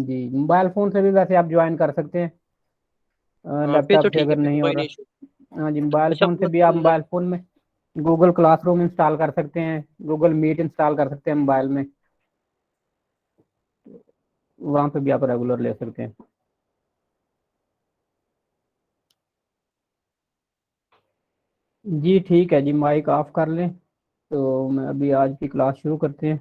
जी, mobile phone से भी वैसे आप ज्वाइन कर सकते हैं, हाँ फिर तो लैपटॉप से ठीक है, अगर फिर तो नहीं हो कोई नहीं इशू। रहा। हाँ जी, मोबाइल अच्छा फ़ोन से भी आप मतलब मोबाइल फ़ोन में गूगल क्लासरूम इंस्टॉल कर सकते हैं, गूगल मीट इंस्टॉल कर सकते हैं मोबाइल में, वहाँ पे भी आप रेगुलर ले सकते हैं। जी ठीक है जी, माइक ऑफ कर लें, तो मैं अभी आज की क्लास शुरू करते हैं।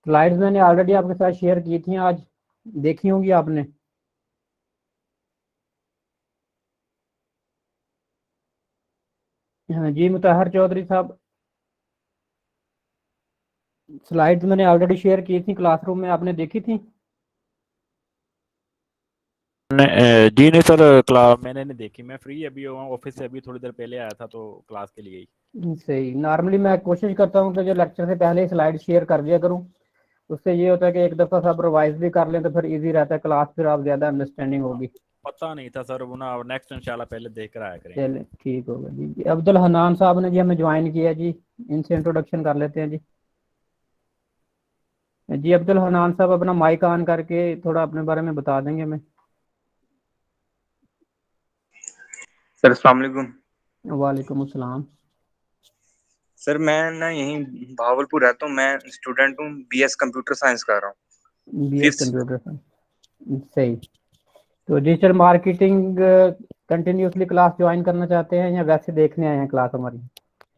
स्लाइड्स मैंने ऑलरेडी आपके साथ शेयर की थी आज, देखी होंगी आपने। हाँ जी मुतहर चौधरी साहब, स्लाइड्स मैंने ऑलरेडी शेयर की थी क्लासरूम में, आपने देखी थी। जी नहीं सर, क्लास मैंने नहीं देखी। मैं फ्री अभी हुआ हूँ, ऑफिस से अभी थोड़ी देर पहले आया था, तो क्लास के लिए ही। सही, नॉर्मली मैं कोशिश करता हूँ कि जो लेक्चर से पहले ही स्लाइड शेयर कर दिया करूँ, उससे ये होता है कि एक दफ़ा सब रिवाइज भी कर लें तो फिर इजी रहता है क्लास, फिर आप ज़्यादा अंडरस्टैंडिंग हाँ, होगी। पता नहीं था सर, वो ना नेक्स्ट इंशाल्लाह पहले देख कर आया करेंगे। चलें ठीक होगा जी। अब्दुल हनान साहब ने जी हमें ज्वाइन किया जी, इनसे इंट्रोडक्शन कर लेते हैं जी। जी अब्दुल हनान साहब अपना माइक ऑन करके थोड़ा अपने बारे में बता देंगे हमें। सर अस्सलाम वालेकुम। वालेकुम अस्सलाम। सर मैं ना यहीं भावलपुर रहता हूँ, मैं स्टूडेंट हूँ, बीएस कंप्यूटर साइंस कर रहा हूँ, बीएस फिफ्थ। कंप्यूटर साइंस, सही। तो digital marketing continuously class join करना चाहते हैं या वैसे देखने आए हैं क्लास हमारी।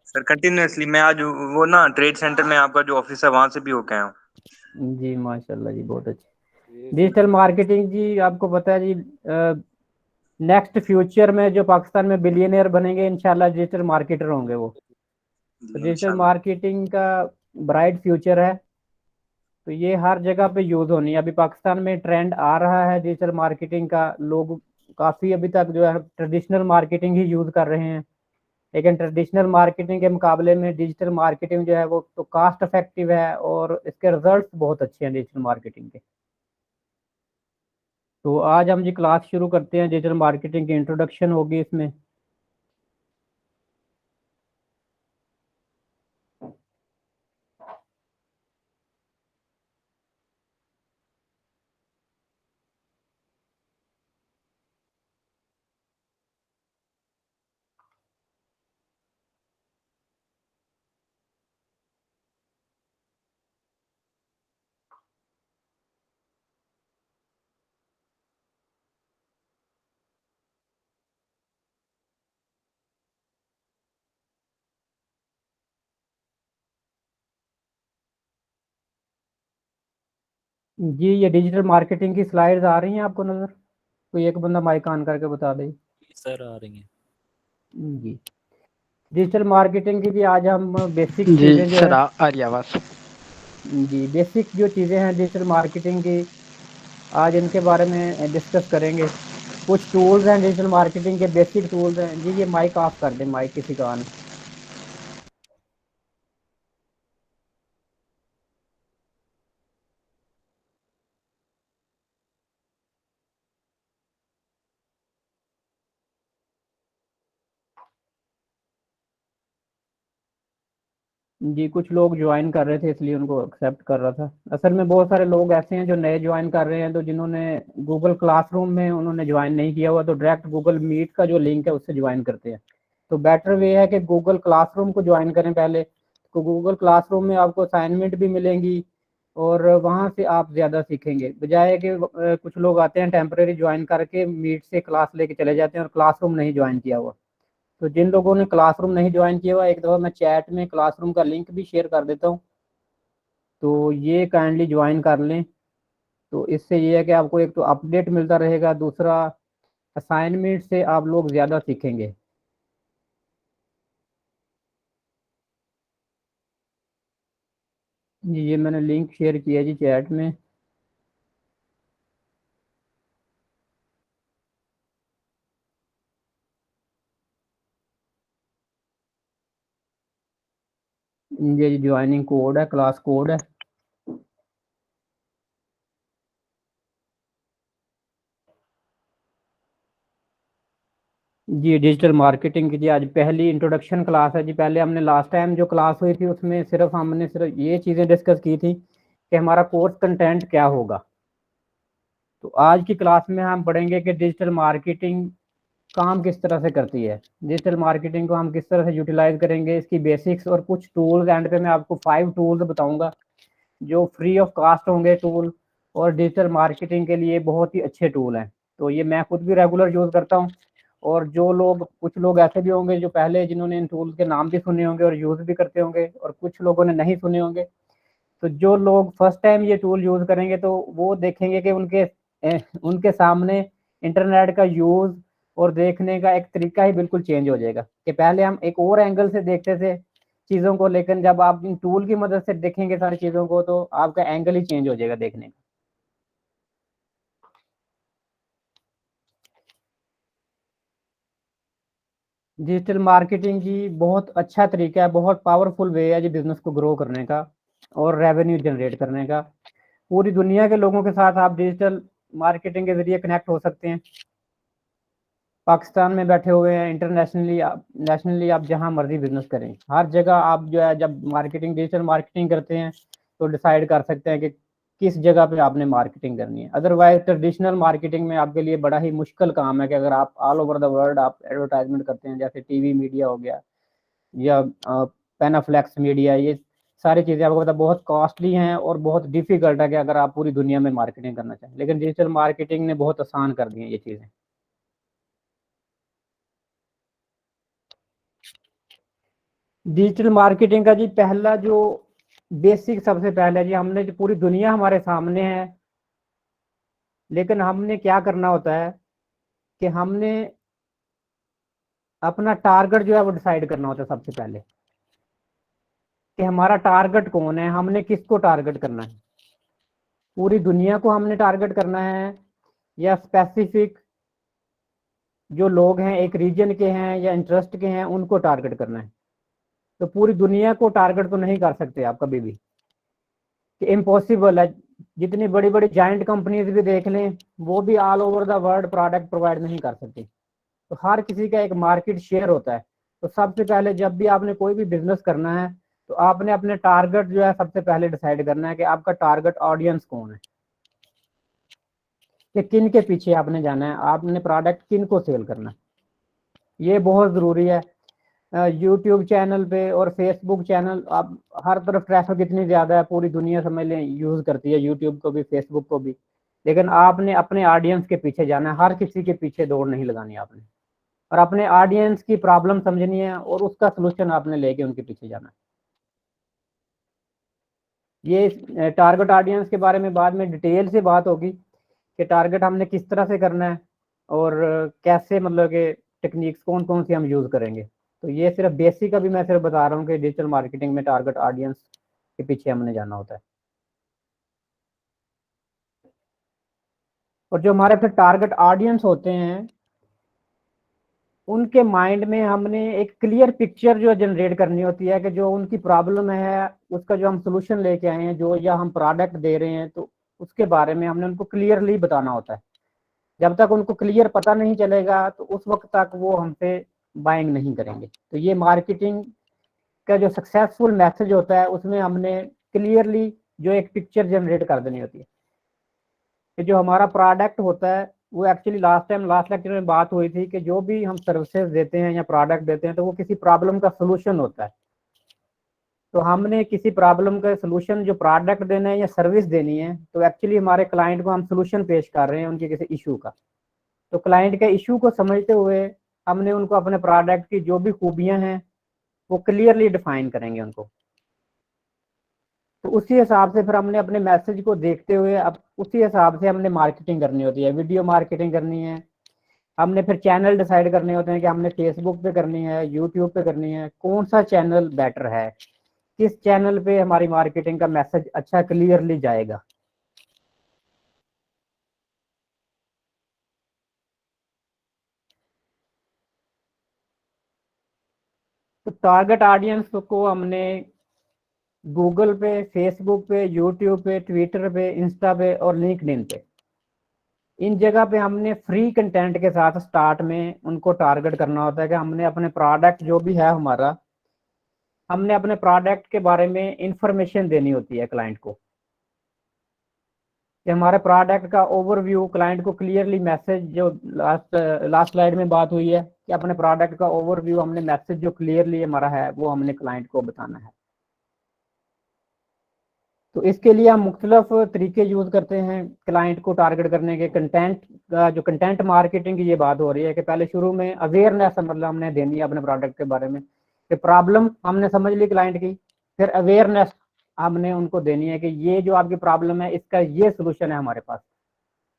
सर कंटिन्यूअसली मैं आज वो ना ट्रेड सेंटर में आपका जो ऑफिस है वहां से भी होके आया हूँ। जी माशाल्लाह जी, बहुत अच्छी। डिजिटल मार्केटिंग जी आपको पता है जी, नेक्स्ट फ्यूचर में जो पाकिस्तान में बिलियनियर बनेंगे इंशाल्लाह डिजिटल मार्केटर होंगे वो। तो जी डिजिटल इंशाल्लाह। मार्केटिंग का ब्राइट फ्यूचर है, तो ये हर जगह पे यूज़ होनी है। अभी पाकिस्तान में ट्रेंड आ रहा है डिजिटल मार्केटिंग का, लोग काफ़ी अभी तक जो है ट्रेडिशनल मार्केटिंग ही यूज़ कर रहे हैं, लेकिन ट्रेडिशनल मार्केटिंग के मुकाबले में डिजिटल मार्केटिंग जो है वो तो कास्ट इफेक्टिव है और इसके रिजल्ट्स बहुत अच्छे हैं डिजिटल मार्केटिंग के। तो आज हम जी क्लास शुरू करते हैं, डिजिटल मार्केटिंग की इंट्रोडक्शन होगी इसमें। जी ये डिजिटल मार्केटिंग की स्लाइड्स आ रही हैं आपको नज़र, कोई एक बंदा माइक ऑन करके बता दे। सर आ रही हैं। जी डिजिटल मार्केटिंग की भी आज हम बेसिक जी चीज़ें जो सर, है, आ रही आवाज़। जी बेसिक जो चीज़ें हैं डिजिटल मार्केटिंग की, आज इनके बारे में डिस्कस करेंगे। कुछ टूल्स हैं डिजिटल मार्केटिंग के, बेसिक टूल्स हैं जी। ये माइक ऑफ कर दें, माइक किसी का ऑन। जी कुछ लोग ज्वाइन कर रहे थे इसलिए उनको एक्सेप्ट कर रहा था। असल में बहुत सारे लोग ऐसे हैं जो नए ज्वाइन कर रहे हैं, तो जिन्होंने गूगल क्लासरूम में उन्होंने ज्वाइन नहीं किया हुआ, तो डायरेक्ट गूगल मीट का जो लिंक है उससे ज्वाइन करते हैं। तो बेटर वे है कि गूगल क्लासरूम को ज्वाइन करें पहले, तो गूगल क्लासरूम में आपको असाइनमेंट भी मिलेंगी और वहाँ से आप ज़्यादा सीखेंगे, बजाय कि कुछ लोग आते हैं टेम्परेरी ज्वाइन करके मीट से क्लास लेके चले जाते हैं और क्लासरूम नहीं ज्वाइन किया हुआ। तो जिन लोगों ने क्लासरूम नहीं ज्वाइन किया हुआ, एक दफ़ा मैं चैट में क्लासरूम का लिंक भी शेयर कर देता हूँ, तो ये काइंडली ज्वाइन कर लें। तो इससे ये है कि आपको एक तो अपडेट मिलता रहेगा, दूसरा असाइनमेंट से आप लोग ज़्यादा सीखेंगे। जी ये मैंने लिंक शेयर किया जी चैट में। ये ज्वाइनिंग कोड है, क्लास कोड है। जी डिजिटल मार्केटिंग की जी आज पहली इंट्रोडक्शन क्लास है जी। पहले हमने लास्ट टाइम जो क्लास हुई थी उसमें हमने सिर्फ ये चीज़ें डिस्कस की थी कि हमारा कोर्स कंटेंट क्या होगा। तो आज की क्लास में हम पढ़ेंगे कि डिजिटल मार्केटिंग काम किस तरह से करती है, डिजिटल मार्केटिंग को हम किस तरह से यूटिलाइज करेंगे, इसकी बेसिक्स और कुछ टूल्स। एंड पे मैं आपको 5 टूल्स बताऊंगा जो फ्री ऑफ कास्ट होंगे टूल, और डिजिटल मार्केटिंग के लिए बहुत ही अच्छे टूल हैं। तो ये मैं खुद भी रेगुलर यूज़ करता हूँ, और जो लोग, कुछ लोग ऐसे भी होंगे जो पहले जिन्होंने इन टूल के नाम भी सुने होंगे और यूज़ भी करते होंगे, और कुछ लोगों ने नहीं सुने होंगे। तो जो लोग फर्स्ट टाइम ये टूल यूज़ करेंगे तो वो देखेंगे कि उनके सामने इंटरनेट का यूज़ और देखने का एक तरीका ही बिल्कुल चेंज हो जाएगा। कि पहले हम एक और एंगल से देखते थे चीज़ों को, लेकिन जब आप इन टूल की मदद से देखेंगे सारी चीज़ों को तो आपका एंगल ही चेंज हो जाएगा देखने का। डिजिटल मार्केटिंग जी बहुत अच्छा तरीका है, बहुत पावरफुल वे है जी बिजनेस को ग्रो करने का और रेवेन्यू जनरेट करने का। पूरी दुनिया के लोगों के साथ आप डिजिटल मार्केटिंग के जरिए कनेक्ट हो सकते हैं। पाकिस्तान में बैठे हुए हैं, इंटरनेशनली आप, नेशनली आप जहां मर्जी बिजनेस करें, हर जगह आप जो है जब मार्केटिंग, डिजिटल मार्केटिंग करते हैं तो डिसाइड कर सकते हैं कि किस जगह पे आपने मार्केटिंग करनी है। अदरवाइज ट्रेडिशनल मार्केटिंग में आपके लिए बड़ा ही मुश्किल काम है कि अगर आप ऑल ओवर द वर्ल्ड आप एडवर्टाइजमेंट करते हैं, जैसे टीवी मीडिया हो गया या पेनाफ्लेक्स मीडिया, ये सारी चीज़ें आपको पता बहुत कॉस्टली हैं और बहुत डिफिकल्ट है कि अगर आप पूरी दुनिया में मार्केटिंग करना चाहें। लेकिन डिजिटल मार्केटिंग ने बहुत आसान कर दी है ये चीज़ें। डिजिटल मार्केटिंग का जी पहला जो बेसिक, सबसे पहले जी हमने जो पूरी दुनिया हमारे सामने है, लेकिन हमने क्या करना होता है कि हमने अपना टारगेट जो है वो डिसाइड करना होता है सबसे पहले, कि हमारा टारगेट कौन है, हमने किसको टारगेट करना है। पूरी दुनिया को हमने टारगेट करना है या स्पेसिफिक जो लोग हैं एक रीजन के हैं या इंटरेस्ट के हैं उनको टारगेट करना है। तो पूरी दुनिया को टारगेट तो नहीं कर सकते आप कभी भी, कि इम्पॉसिबल है। जितनी बड़ी बड़ी जाइंट कंपनीज भी देख लें, वो भी all over the world product provide नहीं कर सकती। तो हर किसी का एक मार्केट शेयर होता है। तो सबसे पहले जब भी आपने कोई भी बिजनेस करना है तो आपने अपने टारगेट जो है सबसे पहले डिसाइड करना है कि आपका टारगेट ऑडियंस कौन है, कि किन के पीछे आपने जाना है, आपने प्रोडक्ट किन को सेल करना है। ये बहुत ज़रूरी है। यूट्यूब चैनल पे और फेसबुक चैनल, आप हर तरफ ट्रैफिक इतनी ज़्यादा है, पूरी दुनिया समझ लें यूज़ करती है यूट्यूब को भी, फेसबुक को भी। लेकिन आपने अपने ऑडियंस के पीछे जाना है, हर किसी के पीछे दौड़ नहीं लगानी आपने, और अपने ऑडियंस की प्रॉब्लम समझनी है और उसका सलूशन आपने लेके उनके पीछे जाना है। ये टारगेट ऑडियंस के बारे में बाद में डिटेल से बात होगी कि टारगेट हमने किस तरह से करना है और कैसे, मतलब कि टेक्निक्स कौन कौन सी हम यूज़ करेंगे। तो ये सिर्फ बेसिक अभी मैं सिर्फ बता रहा हूँ कि डिजिटल मार्केटिंग में टारगेट ऑडियंस के पीछे हमने जाना होता है। और जो हमारे फिर टारगेट ऑडियंस होते हैं उनके माइंड में हमने एक क्लियर पिक्चर जो जनरेट करनी होती है, कि जो उनकी प्रॉब्लम है उसका जो हम सोल्यूशन लेके आए हैं, जो या हम प्रोडक्ट दे रहे हैं, तो उसके बारे में हमने उनको क्लियरली बताना होता है। जब तक उनको क्लियर पता नहीं चलेगा तो उस वक्त तक वो हमसे बाइंग नहीं करेंगे। तो ये मार्केटिंग का जो सक्सेसफुल मैसेज होता है उसमें हमने क्लियरली जो एक पिक्चर जनरेट कर देनी होती है कि जो हमारा प्रोडक्ट होता है वो actually, last time last lecture में बात हुई थी कि जो भी हम सर्विसेज देते हैं या प्रोडक्ट देते हैं तो वो किसी प्रॉब्लम का सोल्यूशन होता है। तो हमने किसी प्रॉब्लम का सोल्यूशन, जो प्रोडक्ट देना है या सर्विस देनी है, तो एक्चुअली हमारे क्लाइंट को हम सोल्यूशन पेश कर रहे हैं उनके किसी इशू का। तो क्लाइंट के इशू को समझते हुए हमने उनको अपने प्रोडक्ट की जो भी खूबियां हैं वो क्लियरली डिफाइन करेंगे उनको। तो उसी हिसाब से फिर हमने अपने मैसेज को देखते हुए अब उसी हिसाब से हमने मार्केटिंग करनी होती है, वीडियो मार्केटिंग करनी है। हमने फिर चैनल डिसाइड करने होते हैं कि हमने फेसबुक पे करनी है, यूट्यूब पे करनी है, कौन सा चैनल बेटर है, किस चैनल पे हमारी मार्केटिंग का मैसेज अच्छा क्लियरली जाएगा। तो टारगेट ऑडियंस को हमने गूगल पे, फेसबुक पे, यूट्यूब पे, ट्विटर पे, इंस्टा पे और लिंक्डइन पे, इन जगह पे हमने फ्री कंटेंट के साथ स्टार्ट में उनको टारगेट करना होता है कि हमने अपने प्रोडक्ट जो भी है हमारा, हमने अपने प्रोडक्ट के बारे में इंफॉर्मेशन देनी होती है क्लाइंट को, कि हमारे प्रोडक्ट का ओवरव्यू क्लाइंट को क्लियरली मैसेज, जो लास्ट स्लाइड में बात हुई है कि अपने प्रोडक्ट का ओवरव्यू हमने मैसेज जो क्लियरली हमारा है वो हमने क्लाइंट को बताना है। तो इसके लिए हम मुख्तलिफ तरीके यूज करते हैं क्लाइंट को टारगेट करने के। कंटेंट का जो कंटेंट मार्केटिंग की ये बात हो रही है कि पहले शुरू में अवेयरनेस मतलब हमने देनी है अपने प्रोडक्ट के बारे में, कि प्रॉब्लम हमने समझ ली क्लाइंट की, फिर अवेयरनेस हमने उनको देनी है कि ये जो आपकी प्रॉब्लम है इसका ये सोल्यूशन है हमारे पास।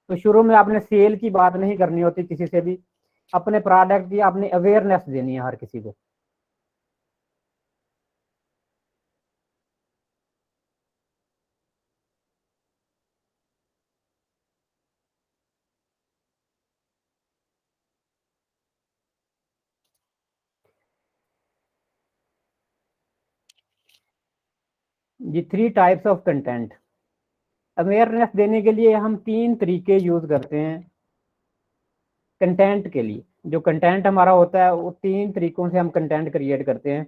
तो शुरू में आपने सेल की बात नहीं करनी होती किसी से भी, अपने प्रोडक्ट की आपने अवेयरनेस देनी है हर किसी को। ये 3 टाइप्स ऑफ कंटेंट। अवेयरनेस देने के लिए हम 3 तरीके यूज करते हैं कंटेंट के लिए। जो कंटेंट हमारा होता है वो 3 तरीकों से हम कंटेंट क्रिएट करते हैं।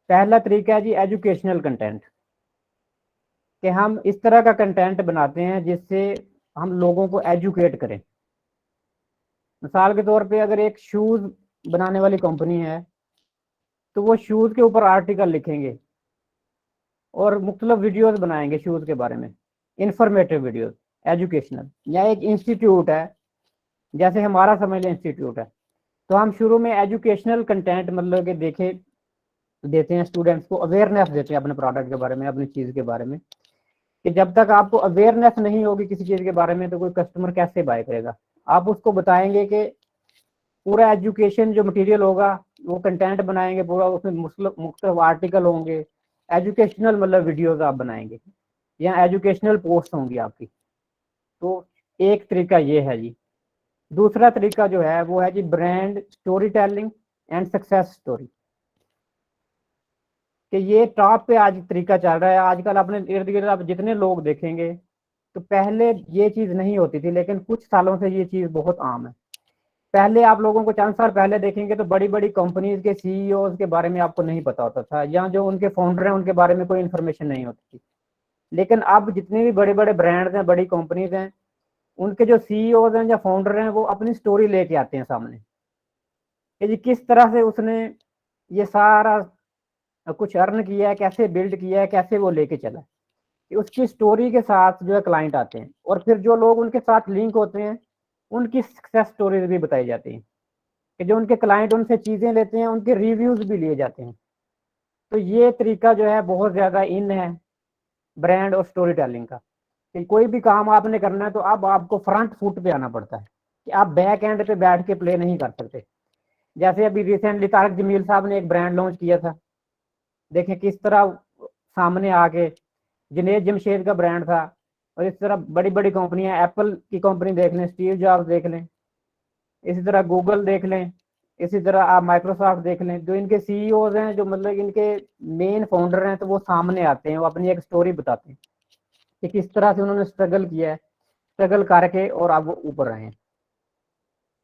पहला तरीका है जी एजुकेशनल कंटेंट, कि हम इस तरह का कंटेंट बनाते हैं जिससे हम लोगों को एजुकेट करें। मिसाल के तौर पे अगर एक शूज बनाने वाली कंपनी है तो वो शूज के ऊपर आर्टिकल लिखेंगे और मुख्तलिफ वीडियोस बनाएंगे शूज के बारे में, इंफॉर्मेटिव वीडियोस, एजुकेशनल। या एक इंस्टीट्यूट है, जैसे हमारा समझ लें इंस्टीट्यूट है, तो हम शुरू में एजुकेशनल कंटेंट मतलब कि देते हैं स्टूडेंट्स को, अवेयरनेस देते हैं अपने प्रोडक्ट के बारे में, अपनी चीज़ के बारे में, कि जब तक आपको अवेयरनेस नहीं होगी किसी चीज़ के बारे में तो कोई कस्टमर कैसे बाय करेगा। आप उसको बताएंगे कि पूरा एजुकेशन जो मटेरियल होगा वो कंटेंट बनाएंगे पूरा, उसमें मुख्तलिफ आर्टिकल होंगे, एजुकेशनल मतलब वीडियोस आप बनाएंगे या एजुकेशनल पोस्ट होंगी आपकी। तो एक तरीका ये है जी। दूसरा तरीका जो है वो है जी brand story telling and success story, कि ये टॉप पे आज तरीका चल रहा है। आजकल अपने इर्द गिर्द आप जितने लोग देखेंगे तो पहले ये चीज़ नहीं होती थी, लेकिन कुछ सालों से ये चीज़ बहुत आम है। पहले आप लोगों को चंद साल पहले देखेंगे तो बड़ी बड़ी कंपनीज के सीईओ के बारे में आपको नहीं पता होता था, या जो उनके फाउंडर हैं उनके बारे में कोई इन्फॉर्मेशन नहीं होती थी। लेकिन अब जितने भी बड़े बड़े ब्रांड्स हैं, बड़ी कंपनीज हैं, उनके जो सीईओ हैं या फाउंडर हैं वो अपनी स्टोरी लेके आते हैं सामने, कि जी किस तरह से उसने ये सारा कुछ अर्न किया है, कैसे बिल्ड किया है, कैसे वो लेके चला है, कि उसकी स्टोरी के साथ जो है क्लाइंट आते हैं। और फिर जो लोग उनके साथ लिंक होते हैं उनकी सक्सेस स्टोरीज भी बताई जाती हैं, कि जो उनके क्लाइंट उनसे चीज़ें लेते हैं उनके रिव्यूज भी लिए जाते हैं। तो ये तरीका जो है बहुत ज़्यादा इन है ब्रांड और स्टोरी टेलिंग का, कि कोई भी काम आपने करना है तो अब आपको फ्रंट फुट पे आना पड़ता है, कि आप बैक एंड पे बैठ के प्ले नहीं कर सकते। जैसे अभी रिसेंटली तारक जमील साहब ने एक ब्रांड लॉन्च किया था, देखें किस तरह सामने आके जुनैद जमशेद का ब्रांड था। और इस तरह बड़ी बड़ी कंपनियां, एप्पल की कंपनी देख लें, स्टीव जॉब्स देख लें, इसी तरह गूगल देख लें, इसी तरह आप माइक्रोसॉफ्ट देख लें, जो इनके सीईओज हैं, जो मतलब इनके मेन फाउंडर हैं, तो वो सामने आते हैं, वो अपनी एक स्टोरी बताते हैं कि किस तरह से उन्होंने स्ट्रगल किया है, स्ट्रगल करके और अब वो ऊपर आए हैं।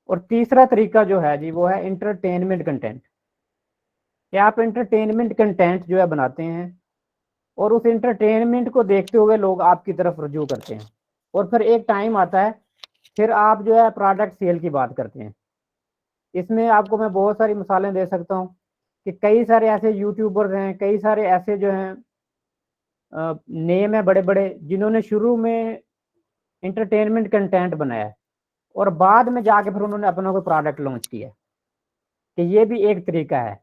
और तीसरा तरीका जो है जी वो है इंटरटेनमेंट कंटेंट, कि आप इंटरटेनमेंट कंटेंट जो है बनाते हैं और उस इंटरटेनमेंट को देखते हुए लोग आपकी तरफ रुजू करते हैं। और फिर एक टाइम आता है फिर आप जो है प्रोडक्ट सेल की बात करते हैं। इसमें आपको मैं बहुत सारी मिसालें दे सकता हूँ कि कई सारे ऐसे यूट्यूबर्स हैं, कई सारे ऐसे जो हैं नेम है बड़े बड़े, जिन्होंने शुरू में इंटरटेनमेंट कंटेंट बनाया है और बाद में जाके फिर उन्होंने अपना कोई प्रोडक्ट लॉन्च किया है। कि ये भी एक तरीका है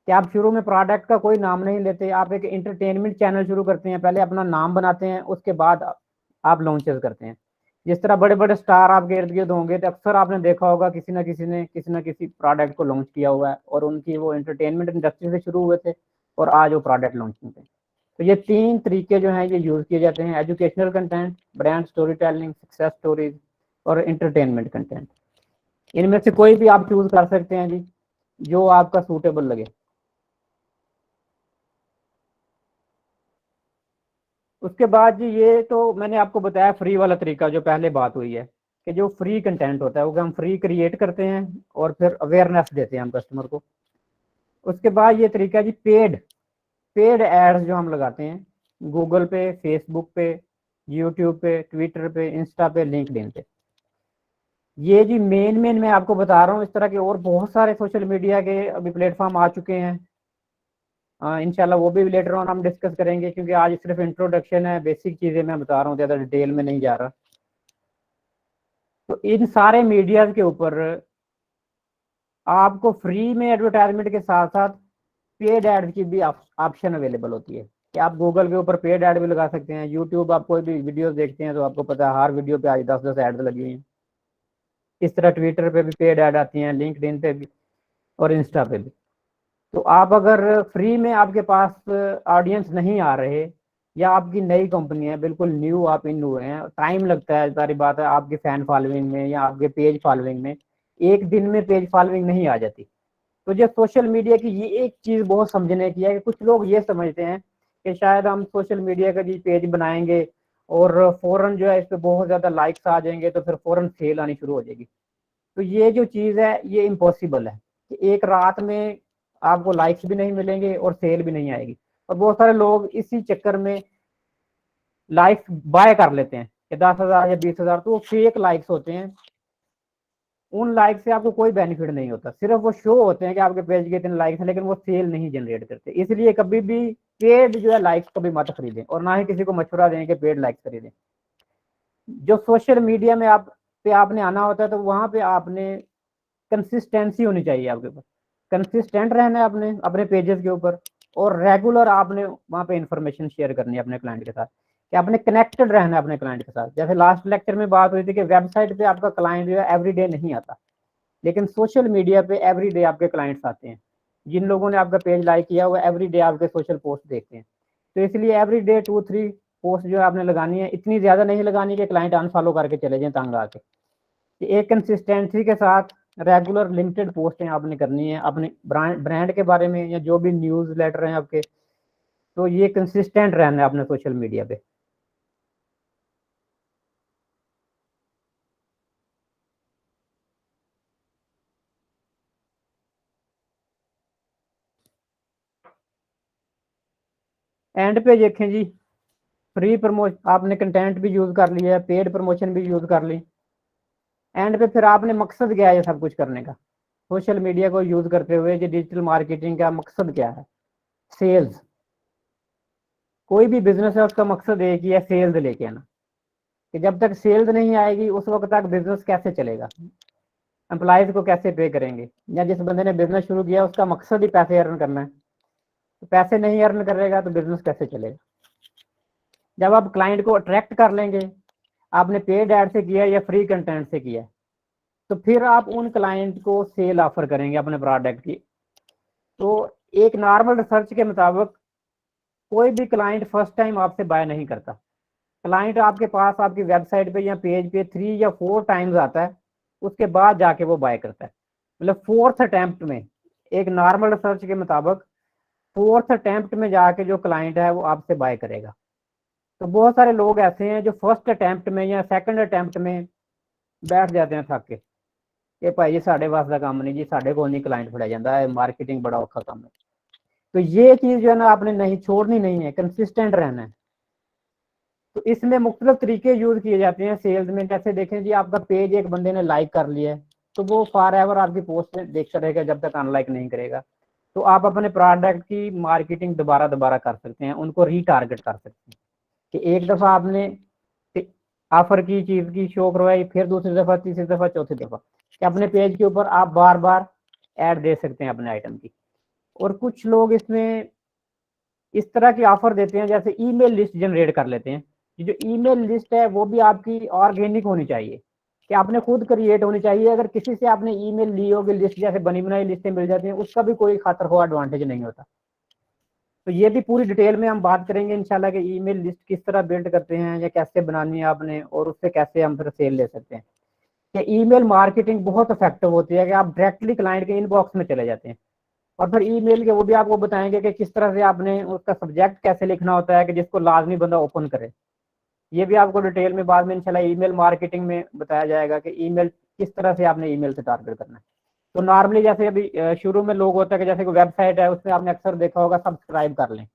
कि आप शुरू में प्रोडक्ट का कोई नाम नहीं लेते, आप एक इंटरटेनमेंट चैनल शुरू करते हैं, पहले अपना नाम बनाते हैं, उसके बाद आप लॉन्चेस करते हैं। जिस तरह बड़े बड़े स्टार आपके इर्द गिर्द होंगे तो अक्सर आपने देखा होगा किसी न किसी ने किसी न किसी प्रोडक्ट को लॉन्च किया हुआ है, और उनकी वो एंटरटेनमेंट इंडस्ट्री से शुरू हुए थे और आज वो प्रोडक्ट लॉन्चिंग पे। तो ये 3 तरीके जो हैं ये यूज़ किए जाते हैं: educational content, brand story telling, success stories और इंटरटेनमेंट कंटेंट। इनमें से कोई भी आप चूज कर सकते हैं जी, जो आपका सूटेबल लगे। उसके बाद जी ये तो मैंने आपको बताया फ्री वाला तरीका जो पहले बात हुई है कि जो फ्री कंटेंट होता है वो हम फ्री क्रिएट करते हैं और फिर अवेयरनेस देते हैं हम कस्टमर को। उसके बाद ये तरीका जी पेड एड्स जो हम लगाते हैं गूगल पे, फेसबुक पे, यूट्यूब पे, ट्विटर पे, इंस्टा पे, लिंक्डइन पे। ये जी मेन मैं आपको बता रहा हूँ। इस तरह के और बहुत सारे सोशल मीडिया के अभी प्लेटफॉर्म आ चुके हैं। इंशाल्लाह वो भी लेटर ऑन हम डिस्कस करेंगे, क्योंकि आज सिर्फ इंट्रोडक्शन है, बेसिक चीज़ें मैं बता रहा हूँ, ज़्यादा डिटेल में नहीं जा रहा। तो इन सारे मीडिया के ऊपर आपको फ्री में एडवर्टाइजमेंट के साथ साथ पेड एड की भी ऑप्शन अवेलेबल होती है कि आप गूगल के ऊपर पेड ऐड भी लगा सकते हैं। यूट्यूब आप कोई भी वीडियो देखते हैं तो आपको पता है हर वीडियो पे आज 10-10 ऐड लगी हुई हैं। इस तरह ट्विटर पे भी पेड ऐड आती हैं, लिंक्डइन पे भी और इंस्टा पे भी। तो आप अगर फ्री में आपके पास ऑडियंस नहीं आ रहे या आपकी नई कंपनी है, बिल्कुल न्यू आप इन हुए हैं, टाइम लगता है, सारी बात है, आपके फैन फॉलोइंग में या आपके पेज फॉलोइंग में एक दिन में पेज फॉलोइंग नहीं आ जाती। तो जो सोशल मीडिया की ये एक चीज़ बहुत समझने की है कि कुछ लोग ये समझते हैं कि शायद हम सोशल मीडिया का जी पेज बनाएंगे और फौरन जो है इस पर बहुत ज़्यादा लाइक्स आ जाएंगे तो फिर फौरन सेल आनी शुरू हो जाएगी। तो ये जो चीज़ है ये इम्पॉसिबल है कि एक रात में आपको लाइक्स भी नहीं मिलेंगे और सेल भी नहीं आएगी। और बहुत सारे लोग इसी चक्कर में लाइक्स बाय कर लेते हैं कि 10,000 या 20,000, तो वो फेक लाइक्स होते हैं। उन लाइक से आपको कोई बेनिफिट नहीं होता, सिर्फ वो शो होते हैं कि आपके पेज के इतने लाइक्स हैं, लेकिन वो सेल नहीं जनरेट करते। इसलिए कभी भी पेड जो है लाइक्स कभी मत खरीदें और ना ही किसी को मशवरा दें कि पेड लाइक्स खरीदें। जो सोशल मीडिया में आप पे आपने आना होता है तो वहां पे आपने कंसिस्टेंसी होनी चाहिए, आपके पास कंसिस्टेंट रहना है आपने अपने पेजेस के ऊपर, और रेगुलर आपने वहां पे इंफॉर्मेशन शेयर करनी है अपने क्लाइंट के साथ, कि आपने कनेक्टेड रहना है अपने क्लाइंट के साथ। जैसे लास्ट लेक्चर में बात हुई थी कि वेबसाइट पे आपका क्लाइंट जो है एवरीडे नहीं आता, लेकिन सोशल मीडिया पे एवरीडे आपके क्लाइंट्स आते हैं। जिन लोगों ने आपका पेज लाइक किया वो एवरीडे आपके सोशल पोस्ट देखते हैं। तो इसलिए एवरीडे 2-3 पोस्ट जो आपने लगानी है, इतनी ज्यादा नहीं लगानी कि क्लाइंट अनफॉलो करके चले जाएं तंग आके। एक कंसिस्टेंसी के साथ रेगुलर लिमिटेड पोस्टें आपने करनी है अपने ब्रांड के बारे में या जो भी न्यूज़ लेटर हैं आपके, तो ये कंसिस्टेंट रहना है अपने सोशल मीडिया पे। एंड पे देखें जी, फ्री प्रमोशन आपने कंटेंट भी यूज कर लिया है, पेड प्रमोशन भी यूज कर ली। एंड पे फिर आपने मकसद क्या है ये सब कुछ करने का? सोशल मीडिया को यूज करते हुए जो डिजिटल मार्केटिंग का मकसद क्या है? सेल्स। कोई भी बिजनेस है उसका मकसद एक ही है, सेल्स लेके आना। कि जब तक सेल्स नहीं आएगी उस वक्त तक बिजनेस कैसे चलेगा, एम्प्लॉयज को कैसे पे करेंगे, या जिस बंदे ने बिजनेस शुरू किया उसका मकसद ही पैसे अर्न करना है, तो पैसे नहीं अर्न करेगा तो बिजनेस कैसे चलेगा? जब आप क्लाइंट को अट्रैक्ट कर लेंगे, आपने पेड ऐड से किया या फ्री कंटेंट से किया, तो फिर आप उन क्लाइंट को सेल ऑफर करेंगे अपने प्रोडक्ट की। तो एक नॉर्मल रिसर्च के मुताबिक कोई भी क्लाइंट फर्स्ट टाइम आपसे बाय नहीं करता। क्लाइंट आपके पास आपकी वेबसाइट पे या पेज पे 3 या 4 टाइम्स आता है, उसके बाद जाके वो बाय करता है। मतलब फोर्थ अटेम्प्ट में, एक नॉर्मल रिसर्च के मुताबिक फोर्थ अटेम्प्ट में जाके जो क्लाइंट है वो आपसे बाय करेगा। तो बहुत सारे लोग ऐसे हैं जो फर्स्ट अटेम्प्ट में या सेकंड अटेम्प्ट में बैठ जाते हैं थक के, ये भाई जी साढ़े वास का काम नहीं जी, साढ़े को नहीं क्लाइंट फड़ा जाता है, मार्केटिंग बड़ा औखा काम है। तो ये चीज जो है ना आपने नहीं छोड़नी, नहीं है, कंसिस्टेंट रहना है। तो इसमें मुख्तलिफ तरीके यूज किए जाते हैं सेल्स में। जैसे देखें जी, आपका पेज एक बंदे ने लाइक कर लिया है तो वो फॉर एवर आपकी पोस्ट देखता रहेगा जब तक अनलाइक नहीं करेगा। तो आप अपने प्रोडक्ट की मार्केटिंग दोबारा दोबारा कर सकते हैं, उनको रीटारगेट कर सकते हैं। कि एक दफा आपने ऑफर की चीज की शो करवाई, फिर दूसरी दफा, तीसरी दफा, चौथी दफा, कि अपने पेज के ऊपर आप बार बार ऐड दे सकते हैं अपने आइटम की। और कुछ लोग इसमें इस तरह की ऑफर देते हैं, जैसे ईमेल लिस्ट जनरेट कर लेते हैं। ये जो ईमेल लिस्ट है वो भी आपकी ऑर्गेनिक होनी चाहिए, कि आपने खुद क्रिएट होनी चाहिए। अगर किसी से आपने ईमेल ली होगी लिस्ट, जैसे बनी बनाई लिस्टें मिल जाती हैं, उसका भी कोई खातर हो एडवांटेज नहीं होता। तो ये भी पूरी डिटेल में हम बात करेंगे इंशाल्लाह कि ईमेल लिस्ट किस तरह बिल्ड करते हैं या कैसे बनानी है आपने, और उससे कैसे हम फिर सेल ले सकते हैं। कि ईमेल मार्केटिंग बहुत इफेक्टिव होती है कि आप डायरेक्टली क्लाइंट के इनबॉक्स में चले जाते हैं और फिर ईमेल के वो भी आपको बताएंगे कि किस तरह से आपने उसका सब्जेक्ट कैसे लिखना होता है कि जिसको लाजमी बंदा ओपन करे। ये भी आपको डिटेल में बाद में इंशाल्लाह ईमेल मार्केटिंग में बताया जाएगा कि ईमेल किस तरह से आपने ईमेल से टारगेट करना है। तो नॉर्मली जैसे अभी शुरू में लोग होता है कि जैसे कोई वेबसाइट है उसमें आपने अक्सर देखा होगा सब्सक्राइब कर लें,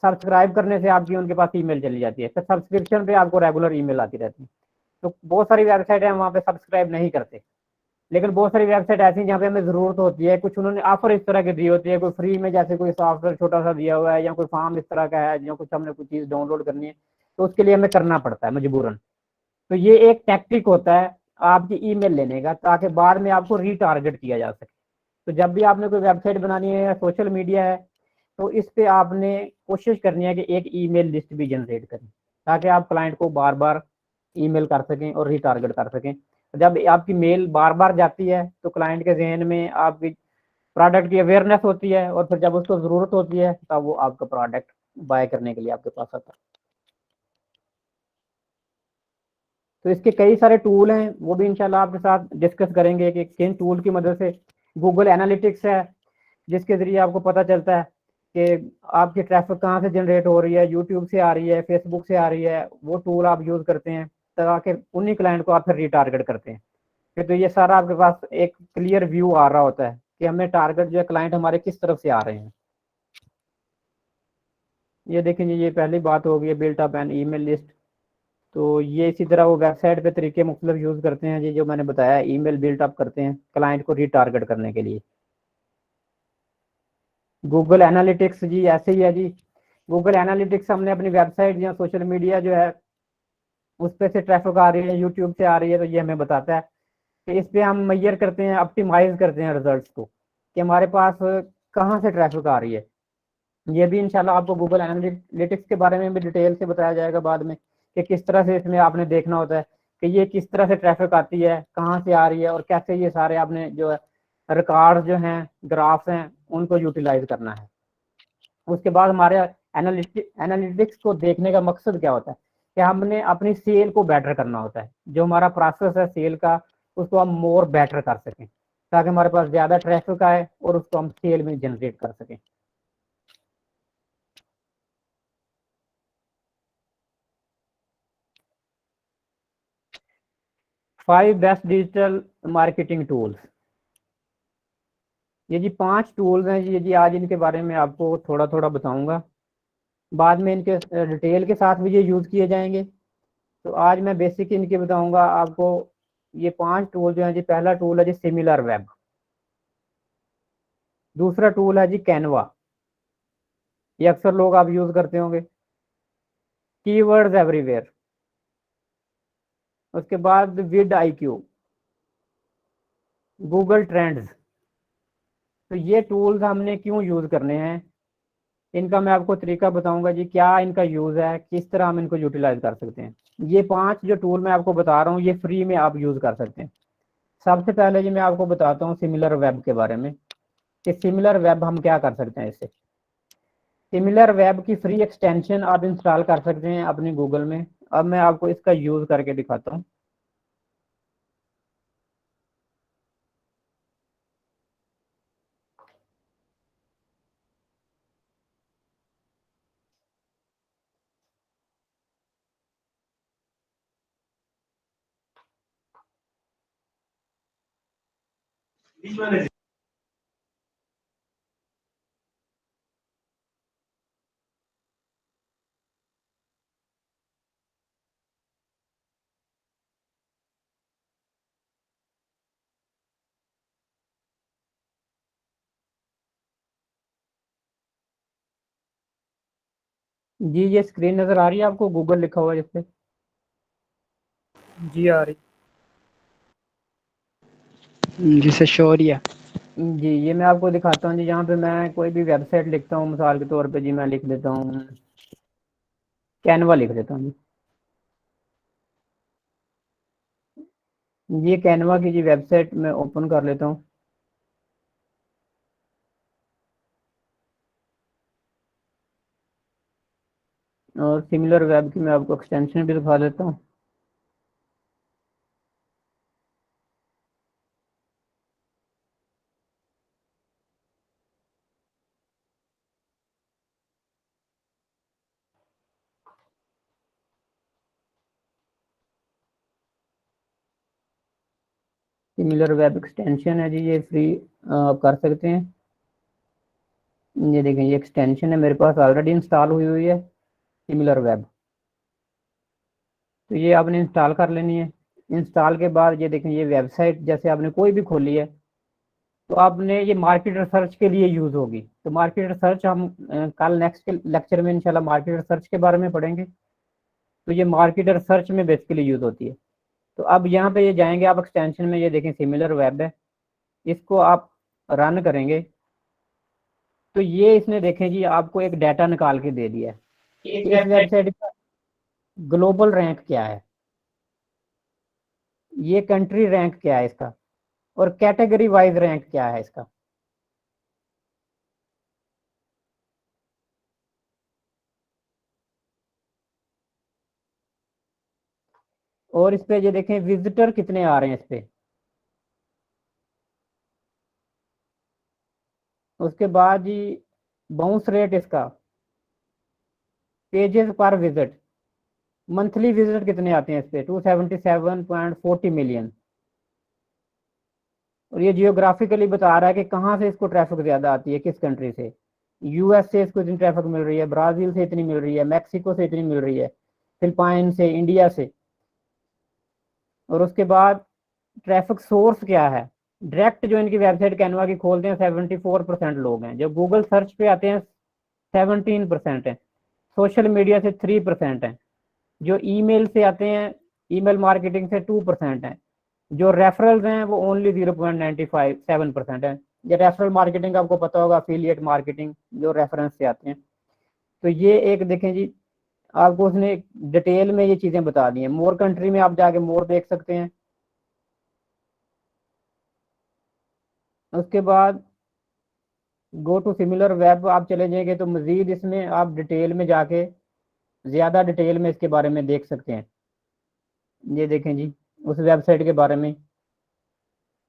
सब्सक्राइब करने से आपकी उनके पास ईमेल चली जाती है, फिर सब्सक्रिप्शन पे आपको रेगुलर ईमेल आती रहती है। तो बहुत सारी वेबसाइट है वहाँ पे सब्सक्राइब नहीं करते, लेकिन बहुत सारी वेबसाइट ऐसी जहाँ पे हमें जरूरत होती है, कुछ उन्होंने ऑफर इस तरह की दी होती है, कोई फ्री में जैसे कोई सॉफ्टवेयर छोटा सा दिया हुआ है या कोई फॉर्म इस तरह का है या कुछ हमने कुछ चीज़ डाउनलोड करनी है, तो उसके लिए हमें करना पड़ता है मजबूरन। तो ये एक टैक्टिक होता है आपकी ईमेल लेने का, ताकि बाद में आपको रीटारगेट किया जा सके। तो जब भी आपने कोई वेबसाइट बनानी है या सोशल मीडिया है, तो इस पे आपने कोशिश करनी है कि एक ईमेल लिस्ट भी जनरेट करें, ताकि आप क्लाइंट को बार बार ईमेल कर सकें और रीटारगेट कर सकें। जब आपकी मेल बार बार जाती है तो क्लाइंट के जहन में आपकी प्रोडक्ट की अवेयरनेस होती है, और फिर जब उसको ज़रूरत होती है तब वो आपका प्रोडक्ट बाय करने के लिए आपके पास आता है। तो इसके कई सारे टूल हैं, वो भी इंशाल्लाह आपके साथ डिस्कस करेंगे कि किन टूल की मदद से। गूगल एनालिटिक्स है जिसके ज़रिए आपको पता चलता है कि आपकी ट्रैफिक कहाँ से जनरेट हो रही है, यूट्यूब से आ रही है, फेसबुक से आ रही है, वो टूल आप यूज़ करते हैं ताकि उन्हीं क्लाइंट को आप फिर रीटारगेट करते हैं। फिर तो ये सारा आपके पास एक क्लियर व्यू आ रहा होता है कि हमें टारगेट जो है क्लाइंट हमारे किस तरफ से आ रहे हैं। ये देखेंगे, ये पहली बात हो गई built up an email list. तो ये इसी तरह वो वेबसाइट पे तरीके मुख्तलिफ यूज़ करते हैं जी, जो मैंने बताया ईमेल बिल्ट अप करते हैं क्लाइंट को रीटारगेट करने के लिए। गूगल एनालिटिक्स जी ऐसे ही है जी। गूगल एनालिटिक्स हमने अपनी वेबसाइट या सोशल मीडिया जो है उस पे से ट्रैफिक आ रही है, यूट्यूब से आ रही है, तो ये हमें बताता है कि इस पे हम मैयर करते हैं, ऑप्टिमाइज करते हैं रिजल्ट्स को कि हमारे पास कहाँ से ट्रैफिक आ रही है। ये भी इंशाल्लाह आपको गूगल एनालिटिक्स के बारे में भी डिटेल से बताया जाएगा बाद में कि किस तरह से इसमें आपने देखना होता है कि ये किस तरह से ट्रैफिक आती है, कहाँ से आ रही है, और कैसे ये सारे आपने जो है रिकॉर्ड जो हैं, ग्राफ्स हैं, उनको यूटिलाइज करना है। उसके बाद हमारे एनालिटिक्स को देखने का मकसद क्या होता है कि हमने अपनी सेल को बेटर करना होता है, जो हमारा प्रोसेस है सेल का उसको हम मोर बेटर कर सकें, ताकि हमारे पास ज़्यादा ट्रैफिक आए और उसको हम सेल में जनरेट कर सकें। Five best digital marketing tools. ये जी 5 टूल्स हैं जी, आज इनके बारे में आपको थोड़ा थोड़ा बताऊंगा, बाद में इनके डिटेल के साथ भी ये यूज़ किए जाएंगे। तो आज मैं बेसिक इनके बताऊंगा आपको। ये 5 टूल जो हैं जी, पहला टूल है जी सिमिलर वेब, दूसरा टूल है जी कैनवा, ये अक्सर लोग आप यूज़ करते होंगे। कीवर्ड्स एवरीवेयर, उसके बाद विड IQ, गूगल ट्रेंड्स। तो ये टूल्स हमने क्यों यूज़ करने हैं, इनका मैं आपको तरीका बताऊंगा जी, क्या इनका यूज़ है, किस तरह हम इनको यूटिलाइज कर सकते हैं। ये 5 जो टूल मैं आपको बता रहा हूँ ये फ्री में आप यूज़ कर सकते हैं। सबसे पहले जी मैं आपको बताता हूँ सिमिलर वेब के बारे में कि सिमिलर वेब हम क्या कर सकते हैं इससे। सिमिलर वेब की फ्री एक्सटेंशन आप इंस्टॉल कर सकते हैं अपने गूगल में। अब मैं आपको इसका यूज़ करके दिखाता हूँ। जी ये स्क्रीन नज़र आ रही है आपको, गूगल लिखा हुआ है जिसपे? जी आ रही। जी सर श्योर ही है। जी ये मैं आपको दिखाता हूँ जी, यहाँ पे मैं कोई भी वेबसाइट लिखता हूँ, मिसाल के तौर पे जी मैं लिख देता हूँ कैनवा, लिख देता हूँ जी। ये कैनवा की जी वेबसाइट मैं ओपन कर लेता हूँ। और सिमिलर वेब की मैं आपको एक्सटेंशन भी दिखा देता हूँ। सिमिलर वेब एक्सटेंशन है जी, ये फ्री आप कर सकते हैं। ये देखें, ये एक्सटेंशन है मेरे पास ऑलरेडी इंस्टॉल हुई है सिमिलर वेब, तो ये आपने इंस्टॉल कर लेनी है। इंस्टॉल के बाद ये देखें, ये वेबसाइट जैसे आपने कोई भी खोली है तो आपने ये मार्केट रिसर्च के लिए यूज होगी। तो मार्केट रिसर्च हम कल नेक्स्ट लेक्चर में इंशाल्लाह मार्केट रिसर्च के बारे में पढ़ेंगे। तो ये मार्केट रिसर्च में बेसिकली यूज होती है। तो अब यहाँ पे ये जाएंगे आप एक्सटेंशन में, ये देखें सिमिलर वेब है, इसको आप रन करेंगे तो ये इसने देखें जी आपको एक डाटा निकाल के दे दिया है कि इस वेबसाइट का ग्लोबल रैंक क्या है, ये कंट्री रैंक क्या है इसका, और कैटेगरी वाइज रैंक क्या है इसका। और इस पे ये देखें विजिटर कितने आ रहे हैं इस पे। उसके बाद जी बाउंस रेट इसका, पेजेस पर विजिट, मंथली विजिट कितने आते हैं इस पे 277.40 मिलियन। और ये जियोग्राफिकली बता रहा है कि कहाँ से इसको ट्रैफिक ज्यादा आती है, किस कंट्री से। यूएस से इसको इतनी ट्रैफिक मिल रही है, ब्राजील से इतनी मिल रही है, मैक्सिको से इतनी मिल रही है, फिलिपाइन से, इंडिया से। और उसके बाद ट्रैफिक सोर्स क्या है, डायरेक्ट जो इनकी वेबसाइट कैनवा की खोलते हैं 74% लोग हैं, जो गूगल सर्च पे आते हैं 17% है, सोशल मीडिया से 3% है, जो ईमेल से आते हैं ईमेल मार्केटिंग से 2% है, जो रेफरल्स हैं वो ओनली 0.95-7% है। ये रेफरल मार्केटिंग आपको पता होगा, अफिलिएट मार्केटिंग जो रेफरेंस से आते हैं। तो ये एक देखें जी आपको उसने डिटेल में ये चीजें बता दी हैं। मोर कंट्री में आप जाके मोर देख सकते हैं। उसके बाद गो टू सिमिलर वेब आप चले जाएंगे तो मजीद इसमें आप डिटेल में जाके ज्यादा डिटेल में इसके बारे में देख सकते हैं। ये देखें जी उस वेबसाइट के बारे में,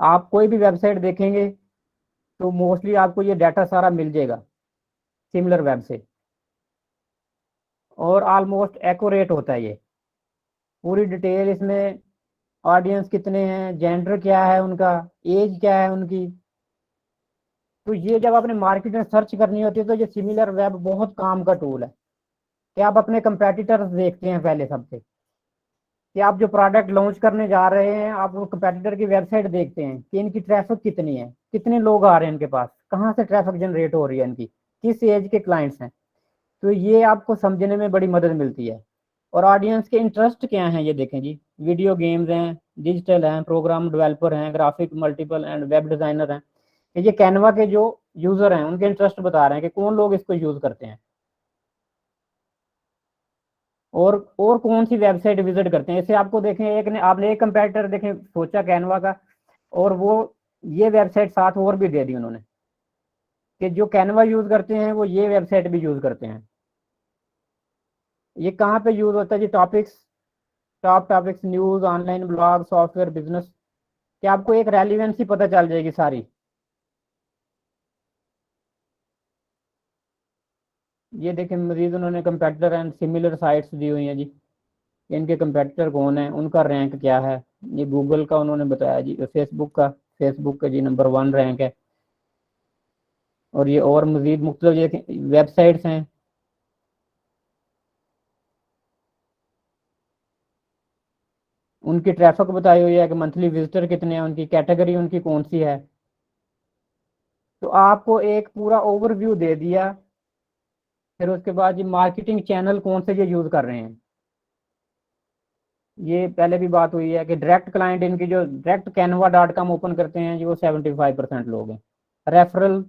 आप कोई भी वेबसाइट देखेंगे तो मोस्टली आपको ये डाटा सारा मिल जाएगा सिमिलर वेब से, और ऑलमोस्ट एक्यूरेट होता है ये पूरी डिटेल इसमें। ऑडियंस कितने हैं, जेंडर क्या है उनका, एज क्या है उनकी। तो ये जब आपने मार्केट में सर्च करनी होती है तो ये सिमिलर वेब बहुत काम का टूल है कि आप अपने कंपेटिटर्स देखते हैं पहले सबसे, कि आप जो प्रोडक्ट लॉन्च करने जा रहे हैं आप वो कंपेटिटर की वेबसाइट देखते हैं कि इनकी ट्रैफिक कितनी है, कितने लोग आ रहे हैं इनके पास, कहाँ से ट्रैफिक जनरेट हो रही है इनकी, किस एज के क्लाइंट्स हैं। तो ये आपको समझने में बड़ी मदद मिलती है। और ऑडियंस के इंटरेस्ट क्या हैं ये देखें जी, वीडियो गेम्स हैं, डिजिटल हैं, प्रोग्राम डेवलपर हैं, graphic multiple and web designer हैं। ये कैनवा के जो यूजर हैं उनके इंटरेस्ट बता रहे हैं कि कौन लोग इसको यूज करते हैं और कौन सी वेबसाइट विजिट करते हैं। इसे आपको देखें एक ने आपने एक कंपैरेटर देखें सोचा कैनवा का, और वो ये वेबसाइट साथ और भी दे दी उन्होंने कि जो कैनवा यूज करते हैं वो ये वेबसाइट भी यूज करते हैं। ये कहाँ पे यूज होता है जी, topics, top topics, news, online blog, software, business, कि आपको एक रेलिवेंसी पता चल जाएगी सारी। ये देखें मजीद उन्होंने कंपेटिटर एंड सिमिलर साइट्स दी हुई हैं जी, इनके कंपेटिटर कौन है, उनका रैंक क्या है। ये गूगल का उन्होंने बताया जी, फेसबुक का जी नंबर 1 रैंक है। और ये और मजीद मुख्तलिफ ये वेबसाइट्स हैं, उनकी ट्रैफिक बताई हुई है कि मंथली विजिटर कितने हैं, उनकी कैटेगरी उनकी कौन सी है। तो आपको एक पूरा ओवरव्यू दे दिया। फिर उसके बाद ये मार्केटिंग चैनल कौन से ये यूज कर रहे हैं, ये पहले भी बात हुई है कि डायरेक्ट क्लाइंट इनकी जो डायरेक्ट canva.com ओपन करते हैं जी वो 75% लोग हैं। रेफरल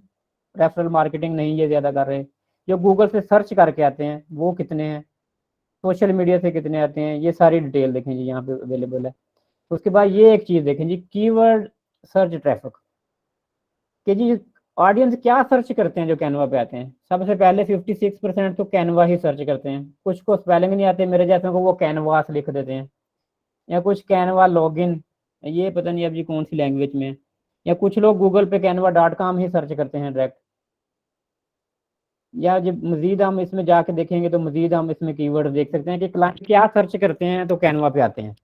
रेफरल मार्केटिंग नहीं ये ज्यादा कर रहे। जो गूगल से सर्च करके आते हैं वो कितने हैं, सोशल मीडिया से कितने आते हैं, ये सारी डिटेल देखें जी यहाँ पे अवेलेबल है। तो उसके बाद ये एक चीज देखें जी, कीवर्ड सर्च ट्रैफिक, कि जी ऑडियंस क्या सर्च करते हैं जो कैनवा पे आते हैं। सबसे पहले 56% तो कैनवा ही सर्च करते हैं, कुछ को स्पेलिंग नहीं आते मेरे जैसे को, वो कैनवास लिख देते हैं, या कुछ कैनवा लॉगिन, ये पता नहीं अब जी कौन सी लैंग्वेज में है। या कुछ लोग गूगल पे canva.com ही सर्च करते हैं डायरेक्ट। या जब मजीद हम इसमें जाके देखेंगे तो मजीद हम इसमें कीवर्ड देख सकते हैं कि क्लाइंट क्या सर्च करते हैं तो कैनवा पे आते हैं।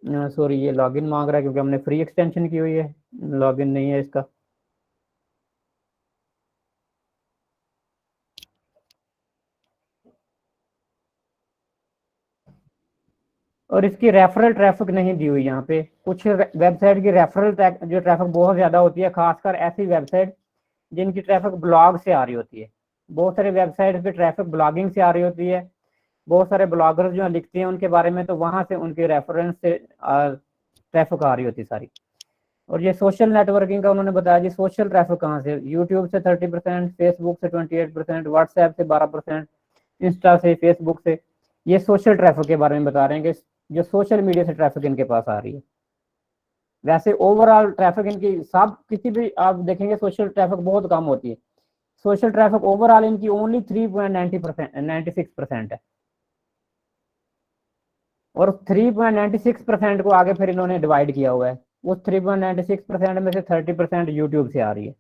सॉरी ये लॉगिन मांग रहा है क्योंकि हमने फ्री एक्सटेंशन की हुई है, लॉगिन नहीं है इसका। और इसकी रेफरल ट्रैफिक नहीं दी हुई यहाँ पे। कुछ वेबसाइट की रेफरल जो ट्रैफिक बहुत ज़्यादा होती है, खासकर ऐसी वेबसाइट जिनकी ट्रैफिक ब्लॉग से आ रही होती है। बहुत सारे वेबसाइट पे ट्रैफिक ब्लॉगिंग से आ रही होती है, बहुत सारे ब्लॉगर्स जो लिखते हैं उनके बारे में, तो वहाँ से उनके रेफरेंस से ट्रैफिक आ रही होती है सारी। और ये सोशल नेटवर्किंग का उन्होंने बताया जी, सोशल ट्रैफिक कहाँ से, यूट्यूब से 30%, फेसबुक से 28%, व्हाट्सएप से 12%, इंस्टा से, फेसबुक से। ये सोशल ट्रैफिक के बारे में बता रहे हैं कि जो सोशल मीडिया से ट्रैफिक इनके पास आ रही है। वैसे ओवरऑल ट्रैफिक इनकी सब किसी भी आप देखेंगे सोशल ट्रैफिक बहुत कम होती है। सोशल ट्रैफिक ओवरऑल इनकी ओनली 3.96% है। और 3.96% को आगे फिर इन्होंने डिवाइड किया हुआ है। उस 3.96% में से 30% यूट्यूब से आ रही है।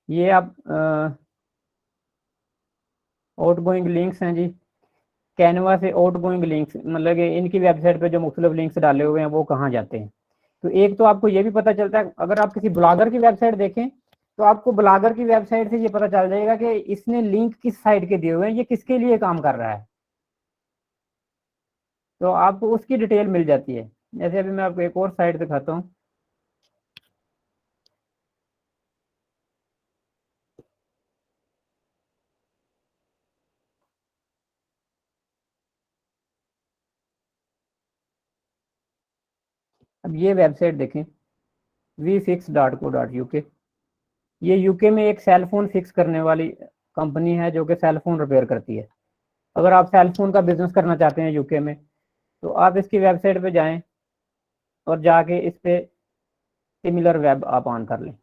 ये आप आउट गोइंग लिंक्स हैं जी, कैनवा से आउट गोइंग लिंक्स, मतलब कि इनकी वेबसाइट पे जो मुख्तलिफ लिंक्स डाले हुए हैं वो कहाँ जाते हैं। तो एक तो आपको ये भी पता चलता है, अगर आप किसी ब्लॉगर की वेबसाइट देखें तो आपको ब्लॉगर की वेबसाइट से ये पता चल जाएगा कि इसने लिंक किस साइट के दिए हुए हैं, ये किसके लिए काम कर रहा है, तो आपको उसकी डिटेल मिल जाती है। जैसे अभी मैं आपको एक और साइट दिखाता हूँ। अब ये वेबसाइट देखें, vfix.co.uk। ये यूके में एक सेल फोन फिक्स करने वाली कंपनी है जो कि सेल फोन रिपेयर करती है। अगर आप सेल फोन का बिजनेस करना चाहते हैं यूके में, तो आप इसकी वेबसाइट पे जाएं और जाके इस पे सिमिलर वेब आप ऑन कर लें।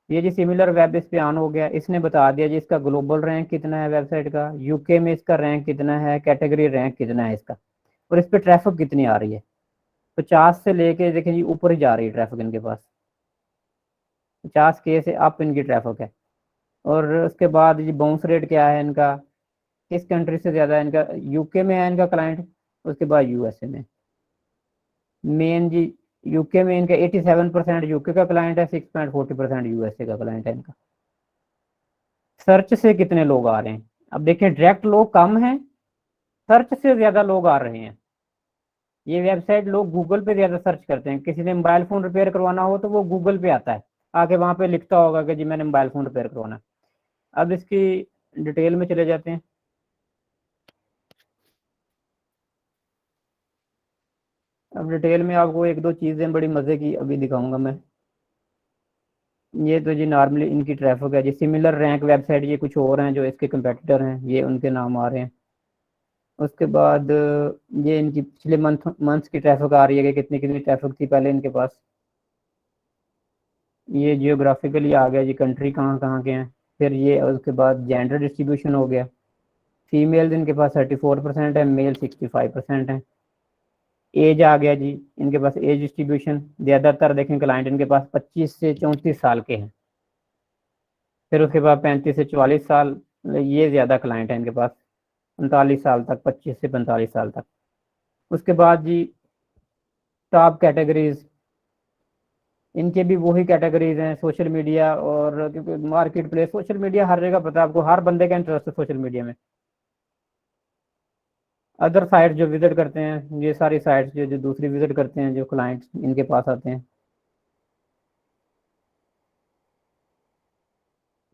ये जी सिमिलर वेब इस पे ऑन हो गया। इसने बता दिया जी इसका ग्लोबल रैंक कितना है वेबसाइट का, यूके में इसका रैंक कितना है, कैटेगरी रैंक कितना है इसका, और इस पे ट्रैफिक कितनी आ रही है। 50 से लेके देखें जी ऊपर ही जा रही है ट्रैफिक इनके पास, 50K से अप इनकी ट्रैफिक है। और उसके बाद जी बाउंस रेट क्या है इनका, किस कंट्री से ज़्यादा है इनका, यूके में है इनका क्लाइंट, उसके बाद यूएसए में। मेन जी यूके में इनका 87% यूके का क्लाइंट है, 6.40% यूएसए का क्लाइंट है इनका। सर्च से कितने लोग आ रहे हैं, अब देखें डायरेक्ट लोग कम हैं, सर्च से ज़्यादा लोग आ रहे हैं। ये वेबसाइट लोग गूगल पे ज़्यादा सर्च करते हैं, किसी ने मोबाइल फ़ोन रिपेयर करवाना हो तो वो गूगल पे आता है, आके वहाँ पे लिखता होगा कि जी मैंने मोबाइल फ़ोन रिपेयर करवाना है। अब इसकी डिटेल में चले जाते हैं। अब डिटेल में आपको एक दो चीज़ें बड़ी मज़े की अभी दिखाऊंगा मैं। ये तो जी नॉर्मली इनकी ट्रैफिक है जी, सिमिलर रैंक वेबसाइट ये कुछ और हैं जो इसके कंपेटिटर हैं, ये उनके नाम आ रहे हैं। उसके बाद ये इनकी पिछले मंथ्स की ट्रैफिक आ रही है कि कितनी कितनी ट्रैफिक थी पहले इनके पास। ये जियोग्राफिकली आ गया जी, कंट्री कहाँ कहाँ के हैं। फिर ये उसके बाद जेंडर डिस्ट्रीब्यूशन हो गया, फीमेल इनके पास 34% है, मेल 65% है। एज आ गया जी, इनके पास एज डिस्ट्रीब्यूशन ज़्यादातर देखें क्लाइंट इनके पास 25 से 34 साल के हैं। फिर उसके बाद 35 से 44 साल, ये ज़्यादा क्लाइंट है इनके पास, 45 साल तक, 25 से 45 साल तक। उसके बाद जी टॉप कैटेगरीज, इनके भी वही कैटेगरीज हैं, सोशल मीडिया, और क्योंकि मार्केट प्लेस, सोशल मीडिया हर जगह पता है आपको, हर बंदे का इंटरेस्ट है सोशल मीडिया में। अदर साइट जो विजिट करते हैं, ये सारी साइट्स जो जो दूसरी विजिट करते हैं जो क्लाइंट्स इनके पास आते हैं।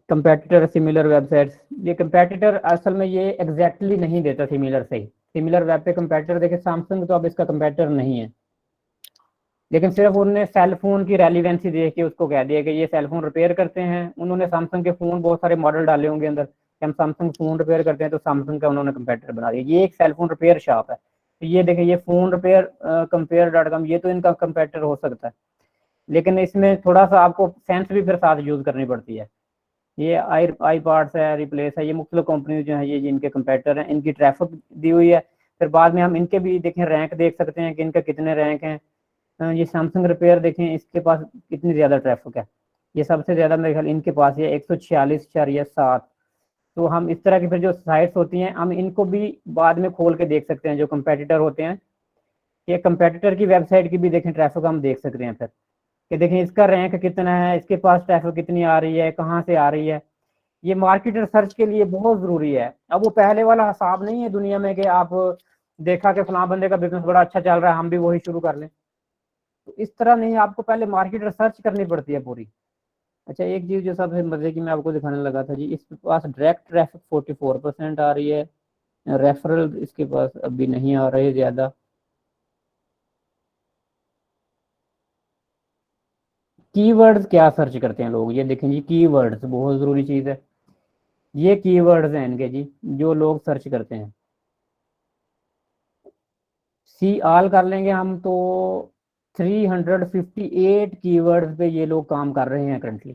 कंपेटिटर सिमिलर वेबसाइट्स, ये कंपेटिटर असल में ये एग्जैक्टली नहीं देता सिमिलर से ही। सिमिलर वेब पे कंपेटिटर देखे, सैमसंग तो अब इसका कंपेटिटर नहीं है, लेकिन सिर्फ उन्होंने सेल फोन की रेलिवेंसी देख के उसको कह दिया कि ये सेल फोन रिपेयर करते हैं। उन्होंने सैमसंग के फोन बहुत सारे मॉडल डाले होंगे अंदर, हम सैमसंग फोन रिपेयर करते हैं, तो सैमसंग का उन्होंने कंपेटिटर बना दिया। ये एक सेल फोन रिपेयर शॉप है, तो ये देखें ये फोन रिपेयर कंपेयर.com, ये तो इनका कंपेटिटर हो सकता है, लेकिन इसमें थोड़ा सा आपको सेंस भी फिर साथ यूज करनी पड़ती है। ये आई पार्ट्स है, रिप्लेस है, ये मुख्तलिफ कंपनी जो है ये इनके कंपेटिटर हैं, इनकी ट्रैफिक दी हुई है। फिर बाद में हम इनके भी देखें रैंक देख सकते हैं कि इनका कितने रैंक हैं। ये सैमसंग रिपेयर देखें, इसके पास कितनी ज़्यादा ट्रैफिक है। ये सबसे ज़्यादा मेरे ख्याल इनके पास ये 146.7। तो हम इस तरह की फिर जो साइट्स होती हैं, हम इनको भी बाद में खोल के देख सकते हैं, जो कंपेटिटर होते हैं। ये कंपेटिटर की वेबसाइट की भी देखें ट्रैफिक हम देख सकते हैं फिर, कि देखें इसका रैंक कितना है, इसके पास ट्रैफिक कितनी आ रही है, कहाँ से आ रही है। ये मार्केट रिसर्च के लिए बहुत ज़रूरी है। अब वो पहले वाला हिसाब नहीं है दुनिया में कि आप देखा कि फलां बंदे का बिजनेस बड़ा अच्छा चल रहा है, हम भी वही शुरू कर लें। तो इस तरह नहीं, आपको पहले मार्केट रिसर्च करनी पड़ती है पूरी। अच्छा, एक चीज़ जो सबसे मजे की मैं आपको दिखाने लगा था जी, इसके पास डायरेक्ट ट्रैफिक 44% आ रही है, रेफरल इसके पास अभी नहीं आ रहे ज़्यादा। कीवर्ड्स क्या सर्च करते हैं लोग, ये देखें जी, कीवर्ड्स बहुत ज़रूरी चीज़ है। ये कीवर्ड्स हैं इनके जी, जो लोग सर्च करते हैं। सी ऑल कर लेंगे हम तो 358 कीवर्ड्स पे ये लोग काम कर रहे हैं करंटली।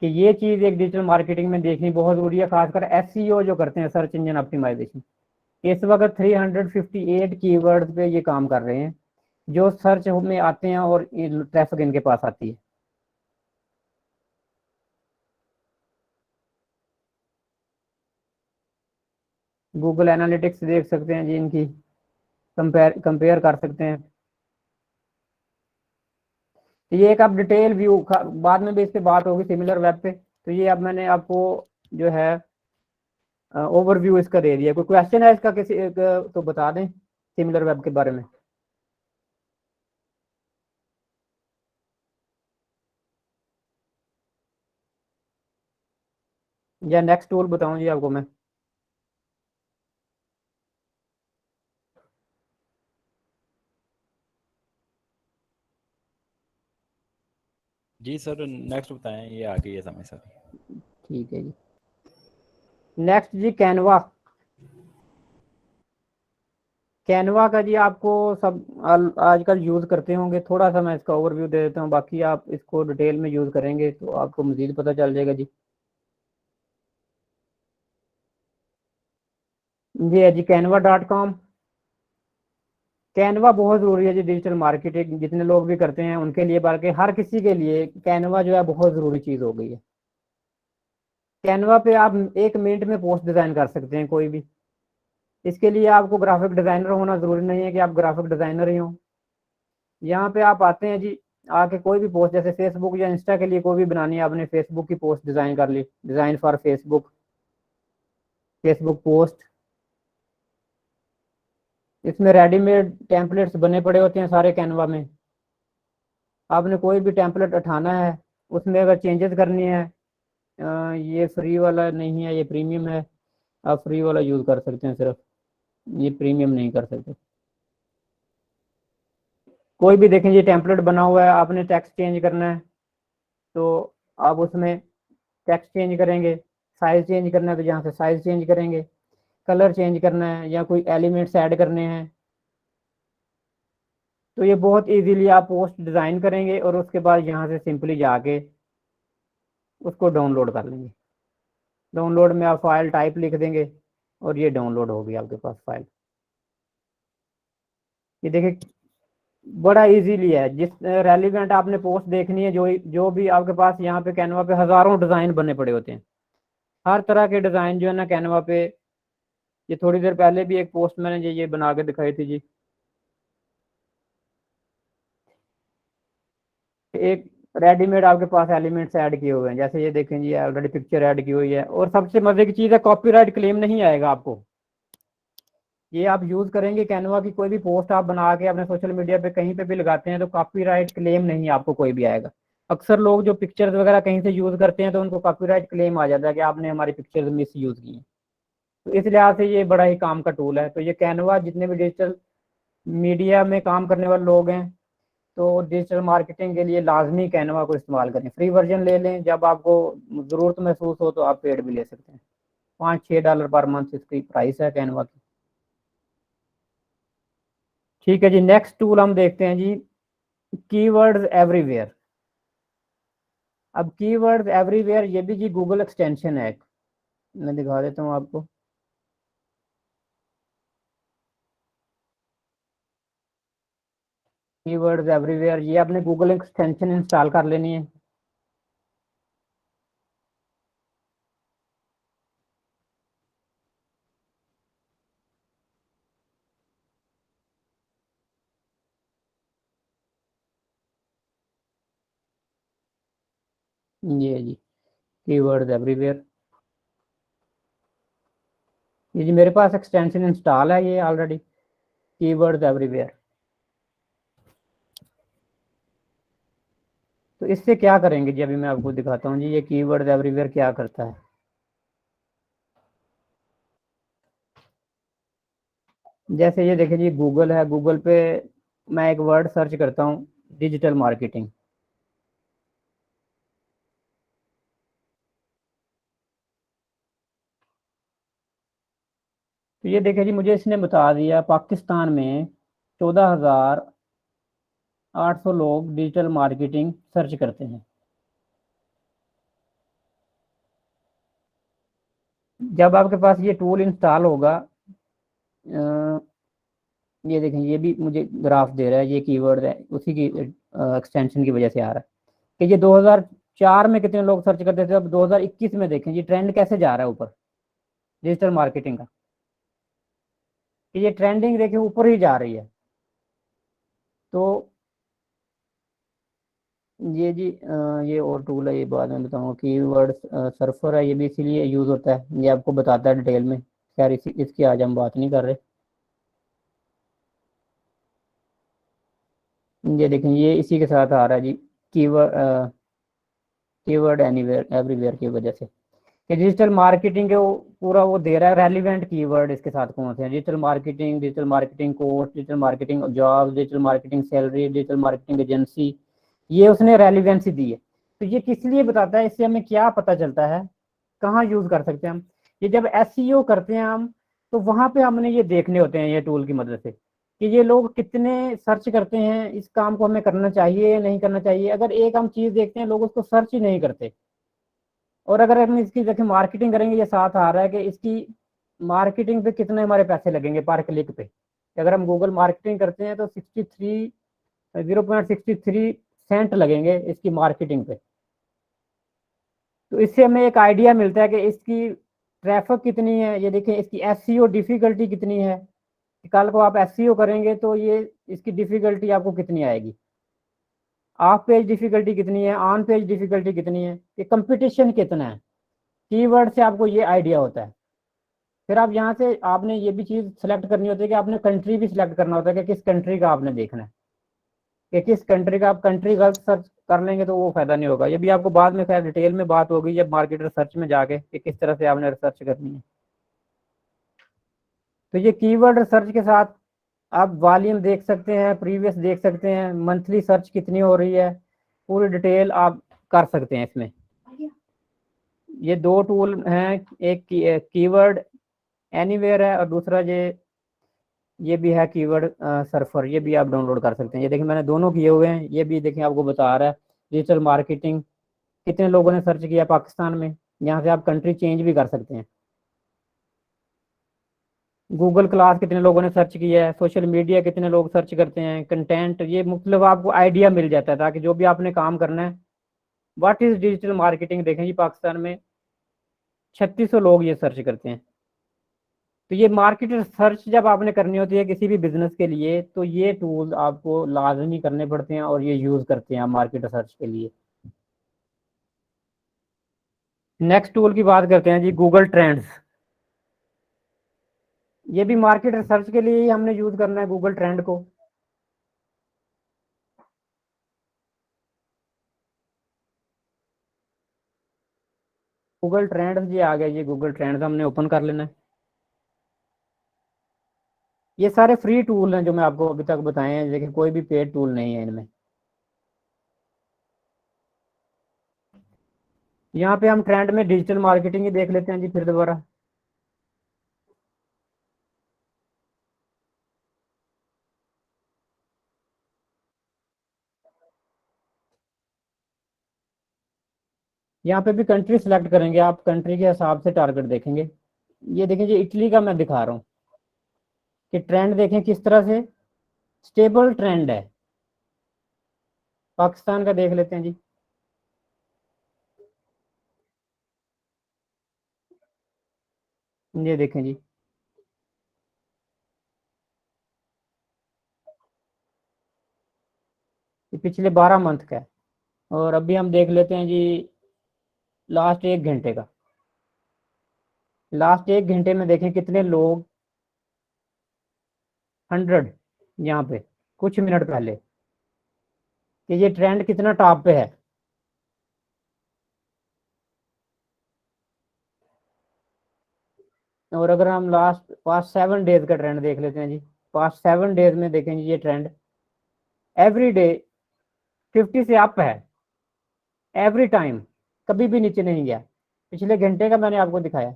कि ये चीज़ एक डिजिटल मार्केटिंग में देखनी बहुत ज़रूरी है, खासकर एसईओ जो करते हैं, सर्च इंजन ऑप्टिमाइजेशन। इस वक्त 358 कीवर्ड्स पे ये काम कर रहे हैं, जो सर्च में आते हैं और ट्रैफिक इनके पास आती है। गूगल एनालिटिक्स देख सकते हैं जी, इनकी कंपेयर कंपेयर कर सकते हैं। ये एक आप डिटेल व्यू बाद में भी इस पे बात होगी सिमिलर वेब पे। तो ये अब मैंने आपको जो है ओवरव्यू इसका दे दिया। कोई क्वेश्चन है इसका किसी तो बता दें सिमिलर वेब के बारे में। या नेक्स्ट टूल बताऊं जी आपको मैं। जी सर, नेक्स्ट बताएं, ये आ गई है समय सर। ठीक है जी, नेक्स्ट जी कैनवा। कैनवा का जी आपको सब आजकल यूज़ करते होंगे, थोड़ा सा मैं इसका ओवरव्यू दे देता हूँ, बाकी आप इसको डिटेल में यूज़ करेंगे तो आपको मज़ीद पता चल जाएगा जी। ये है जी canva.com। कैनवा बहुत ज़रूरी है जी, डिजिटल मार्केटिंग जितने लोग भी करते हैं उनके लिए, बल्कि हर किसी के लिए कैनवा जो है बहुत ज़रूरी चीज़ हो गई है। कैनवा पे आप 1 मिनट में पोस्ट डिज़ाइन कर सकते हैं कोई भी। इसके लिए आपको ग्राफिक डिज़ाइनर होना ज़रूरी नहीं है कि आप ग्राफिक डिज़ाइनर ही हों। यहाँ पे आप आते हैं जी, आके कोई भी पोस्ट, जैसे फेसबुक या इंस्टा के लिए कोई भी बनानी है आपने, फेसबुक की पोस्ट डिज़ाइन कर ली, design for Facebook, Facebook post. इसमें रेडीमेड टेम्पलेट्स बने पड़े होते हैं सारे कैनवा में। आपने कोई भी टेम्पलेट उठाना है, उसमें अगर चेंजेस करनी है, ये फ्री वाला नहीं है, ये प्रीमियम है। आप फ्री वाला यूज़ कर सकते हैं सिर्फ, ये प्रीमियम नहीं कर सकते। कोई भी देखें ये टेम्पलेट बना हुआ है, आपने टेक्स्ट चेंज करना है तो आप उसमें टेक्स्ट चेंज करेंगे। साइज चेंज करना है तो यहाँ से साइज चेंज करेंगे। कलर चेंज करना है या कोई एलिमेंट्स ऐड करने हैं, तो ये बहुत इजीली आप पोस्ट डिज़ाइन करेंगे और उसके बाद यहाँ से सिंपली जाके उसको डाउनलोड कर लेंगे। डाउनलोड में आप फाइल टाइप लिख देंगे और ये डाउनलोड होगी आपके पास फाइल। ये देखिए बड़ा इजीली है, जिस रेलिवेंट आपने पोस्ट देखनी है, जो जो भी आपके पास यहाँ पे कैनवा पे हज़ारों डिज़ाइन बने पड़े होते हैं। हर तरह के डिज़ाइन जो है ना कैनवा पे। ये थोड़ी देर पहले भी एक पोस्ट मैंने ये बना के दिखाई थी जी। एक रेडीमेड आपके पास एलिमेंट्स ऐड किए हुए हैं, जैसे ये देखें जी, ऑलरेडी पिक्चर ऐड की हुई है। और सबसे मजे की चीज़ है, कॉपीराइट क्लेम नहीं आएगा आपको। ये आप यूज़ करेंगे कैनवा की, कोई भी पोस्ट आप बना के अपने सोशल मीडिया पे कहीं पे भी लगाते हैं तो कॉपीराइट क्लेम नहीं आपको कोई भी आएगा। अक्सर लोग जो पिक्चर्स वगैरह कहीं से यूज़ करते हैं तो उनको कॉपीराइट क्लेम आ जाता है कि आपने हमारी पिक्चर्स मिस यूज़ की हैं। तो इस लिहाज से ये बड़ा ही काम का टूल है। तो ये कैनवा जितने भी डिजिटल मीडिया में काम करने वाले लोग हैं, तो डिजिटल मार्केटिंग के लिए लाजमी कैनवा को इस्तेमाल करें। फ्री वर्जन ले लें, जब आपको ज़रूरत महसूस हो तो आप पेड भी ले सकते हैं। $5-6 पर मंथ इसकी प्राइस है कैनवा की। ठीक है जी, नेक्स्ट टूल हम देखते हैं जी, कीवर्ड्स एवरीवेयर। अब कीवर्ड्स एवरीवेयर ये भी जी गूगल एक्सटेंशन है एक, मैं दिखा देता हूँ आपको। कीवर्ड्स एवरीवेयर, ये आपने गूगल एक्सटेंशन इंस्टॉल कर लेनी है। ये जी कीवर्ड्स एवरीवेयर, ये जी मेरे पास एक्सटेंशन इंस्टॉल है ये ऑलरेडी, कीवर्ड्स एवरीवेयर। तो इससे क्या करेंगे जी, अभी मैं आपको दिखाता हूँ जी ये कीवर्ड्स एवरीवेयर क्या करता है। जैसे ये देखिए जी गूगल है, गूगल पे मैं एक वर्ड सर्च करता हूँ, डिजिटल मार्केटिंग। तो ये देखिए जी मुझे इसने बता दिया पाकिस्तान में 14,800 लोग डिजिटल मार्केटिंग सर्च करते हैं। जब आपके पास ये टूल इंस्टॉल होगा, ये देखें ये भी मुझे ग्राफ दे रहा है, ये कीवर्ड है उसी की एक्सटेंशन की वजह से आ रहा है कि ये 2004 में कितने लोग सर्च करते थे, अब 2021 में देखें ये ट्रेंड कैसे जा रहा है ऊपर डिजिटल मार्केटिंग का, कि ये ट्रेंडिंग देखिए ऊपर ही जा रही है। तो ये जी ये और टूल है, ये बाद में बताऊंगा। कीवर्ड सर्फर है, ये भी इसीलिए यूज होता है, ये आपको बताता है डिटेल में। खैर इसकी आज हम बात नहीं कर रहे। ये देखें ये इसी के साथ आ रहा है जी, कीवर्ड कीवर्ड एनीवेयर एवरीवेयर की वजह से कि डिजिटल मार्केटिंग के वो पूरा वो दे रहा है रेलिवेंट कीवर्ड इसके साथ कौन से हैं, digital marketing course, digital marketing job, digital marketing salary, digital marketing agency, ये उसने रेलिवेंसी दी है। तो ये किस लिए बताता है, इससे हमें क्या पता चलता है, कहाँ यूज कर सकते हैं हम। ये जब एसईओ करते हैं हम, तो वहां पे हमने ये देखने होते हैं ये टूल की मदद से कि ये लोग कितने सर्च करते हैं, इस काम को हमें करना चाहिए या नहीं करना चाहिए। अगर एक हम चीज देखते हैं लोग उसको सर्च ही नहीं करते, और अगर हम इसकी देखिए मार्केटिंग करेंगे, ये साथ आ रहा है कि इसकी मार्केटिंग पे कितने हमारे पैसे लगेंगे पर क्लिक पे। अगर हम गूगल मार्केटिंग करते हैं तो 0.63 सेंट लगेंगे इसकी मार्केटिंग पे। तो इससे हमें एक आइडिया मिलता है कि इसकी ट्रैफिक कितनी है, ये देखिए इसकी एसईओ डिफिकल्टी कितनी है। कल को आप एसईओ करेंगे तो ये इसकी डिफिकल्टी आपको कितनी आएगी, ऑफ पेज डिफिकल्टी कितनी है, ऑन पेज डिफिकल्टी कितनी है, ये कंपटीशन कितना है। कीवर्ड से आपको ये आइडिया होता है। फिर आप यहाँ से आपने ये भी चीज सेलेक्ट करनी होती है कि आपने कंट्री भी सिलेक्ट करना होता है कि किस कंट्री का आपने देखना है, कि किस कंट्री का। आप कंट्री गलत सर्च कर लेंगे तो वो फायदा नहीं होगा। ये भी आपको बाद में खैर डिटेल में बात होगी जब मार्केट रिसर्च में जाके कि किस तरह से आपने रिसर्च करनी है। तो ये कीवर्ड रिसर्च के साथ आप वॉल्यूम देख सकते हैं, प्रीवियस देख सकते हैं, मंथली सर्च कितनी हो रही है, पूरी डिटेल आप कर सकते हैं इसमें। ये दो टूल हैं, एक कीवर्ड एनीवेयर है और दूसरा ये भी है कीवर्ड सर्फर, ये भी आप डाउनलोड कर सकते हैं। ये देखिए मैंने दोनों किए हुए हैं, ये भी देखिए आपको बता रहा है डिजिटल मार्केटिंग कितने लोगों ने सर्च किया पाकिस्तान में। यहाँ से आप कंट्री चेंज भी कर सकते हैं। गूगल क्लास कितने लोगों ने सर्च किया है, सोशल मीडिया कितने लोग सर्च करते हैं, कंटेंट, ये मतलब आपको आइडिया मिल जाता है ताकि जो भी आपने काम करना है। व्हाट इज डिजिटल मार्केटिंग देखें जी, पाकिस्तान में 3600 लोग ये सर्च करते हैं। तो ये मार्केट रिसर्च जब आपने करनी होती है किसी भी बिजनेस के लिए, तो ये टूल आपको लाजमी करने पड़ते हैं और ये यूज करते हैं मार्केट रिसर्च के लिए। नेक्स्ट टूल की बात करते हैं जी, गूगल ट्रेंड्स। ये भी मार्केट रिसर्च के लिए ही हमने यूज करना है गूगल ट्रेंड को। गूगल ट्रेंड्स जी आ गया, ये गूगल ट्रेंड्स हमने ओपन कर लेना है। ये सारे फ्री टूल हैं जो मैं आपको अभी तक बताए हैं, लेकिन कोई भी पेड टूल नहीं है इनमें। यहाँ पे हम ट्रेंड में डिजिटल मार्केटिंग ही देख लेते हैं जी फिर दोबारा। यहाँ पे भी कंट्री सिलेक्ट करेंगे आप, कंट्री के हिसाब से टारगेट देखेंगे। ये देखें जी इटली का मैं दिखा रहा हूँ कि ट्रेंड देखें किस तरह से स्टेबल ट्रेंड है। पाकिस्तान का देख लेते हैं जी। ये देखें जी, ये पिछले 12 मंथ का है। और अभी हम देख लेते हैं जी लास्ट 1 घंटे का। लास्ट 1 घंटे में देखें कितने लोग, 100 यहाँ पे कुछ मिनट पहले, कि ये ट्रेंड कितना टॉप पे है। और अगर हम लास्ट पास्ट 7 डेज का ट्रेंड देख लेते हैं जी, पास्ट 7 डेज में देखेंगे ये ट्रेंड एवरी डे 50 से अप है, एवरी टाइम, कभी भी नीचे नहीं गया। पिछले घंटे का मैंने आपको दिखाया।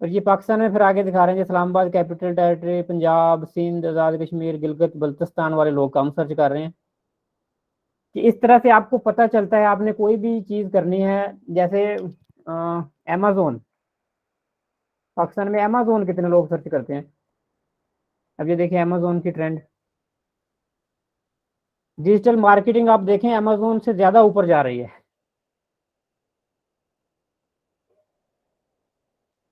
और ये पाकिस्तान में फिर आगे दिखा रहे हैं, इस्लामाबाद कैपिटल टेरिटरी, पंजाब, सिंध, आज़ाद कश्मीर, गिलगित बल्तिस्तान वाले लोग कम सर्च कर रहे हैं। कि इस तरह से आपको पता चलता है, आपने कोई भी चीज़ करनी है, जैसे अमेजोन, पाकिस्तान में अमेजोन कितने लोग सर्च करते हैं। अब ये देखिए अमेजोन की ट्रेंड, डिजिटल मार्केटिंग आप देखें अमेजोन से ज़्यादा ऊपर जा रही है।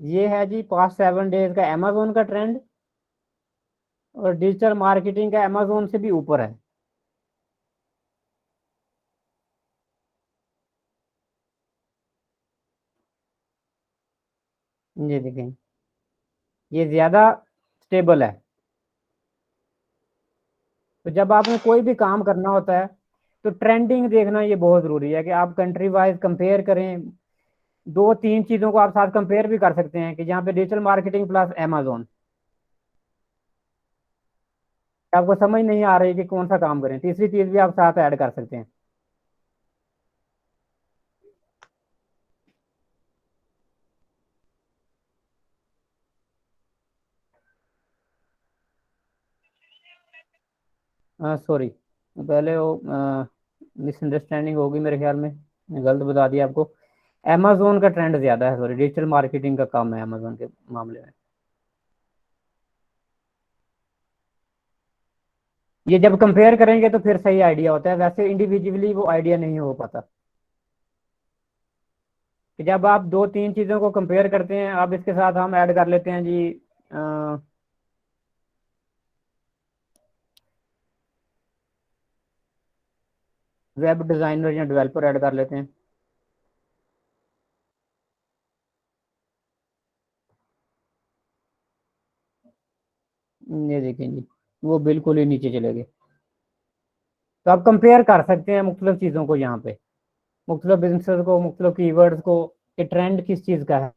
ये है जी पास्ट 7 डेज का अमेजोन का ट्रेंड, और डिजिटल मार्केटिंग का अमेजोन से भी ऊपर है। ये देखें, ये ज़्यादा स्टेबल है। तो जब आपने कोई भी काम करना होता है तो ट्रेंडिंग देखना ये बहुत ज़रूरी है, कि आप कंट्री वाइज कंपेयर करें। 2-3 चीज़ों को आप साथ कंपेयर भी कर सकते हैं, कि जहाँ पे डिजिटल मार्केटिंग प्लस अमेजोन, आपको समझ नहीं आ रही कि कौन सा काम करें, तीसरी चीज़ भी आप साथ ऐड कर सकते हैं। सॉरी, पहले वो मिसअंडरस्टैंडिंग होगी मेरे ख्याल में, मैं गलत बता दिया आपको। अमेजोन का ट्रेंड ज़्यादा है, सॉरी, डिजिटल मार्केटिंग का कम है अमेजोन के मामले में। ये जब कंपेयर करेंगे तो फिर सही आइडिया होता है, वैसे इंडिविजुअली वो आइडिया नहीं हो पाता। कि जब आप 2-3 चीज़ों को कंपेयर करते हैं, अब इसके साथ हम ऐड कर लेते हैं जी वेब डिज़ाइनर या डेवलपर ऐड कर लेते हैं। ये देखें जी, वो बिल्कुल ही नीचे चले गए। तो आप कंपेयर कर सकते हैं मुख्तलिफ चीज़ों को, यहाँ पे मुख्तलिफ बिजनेस को, मुख्तलिफ कीवर्ड्स को, कि ट्रेंड किस चीज़ का है,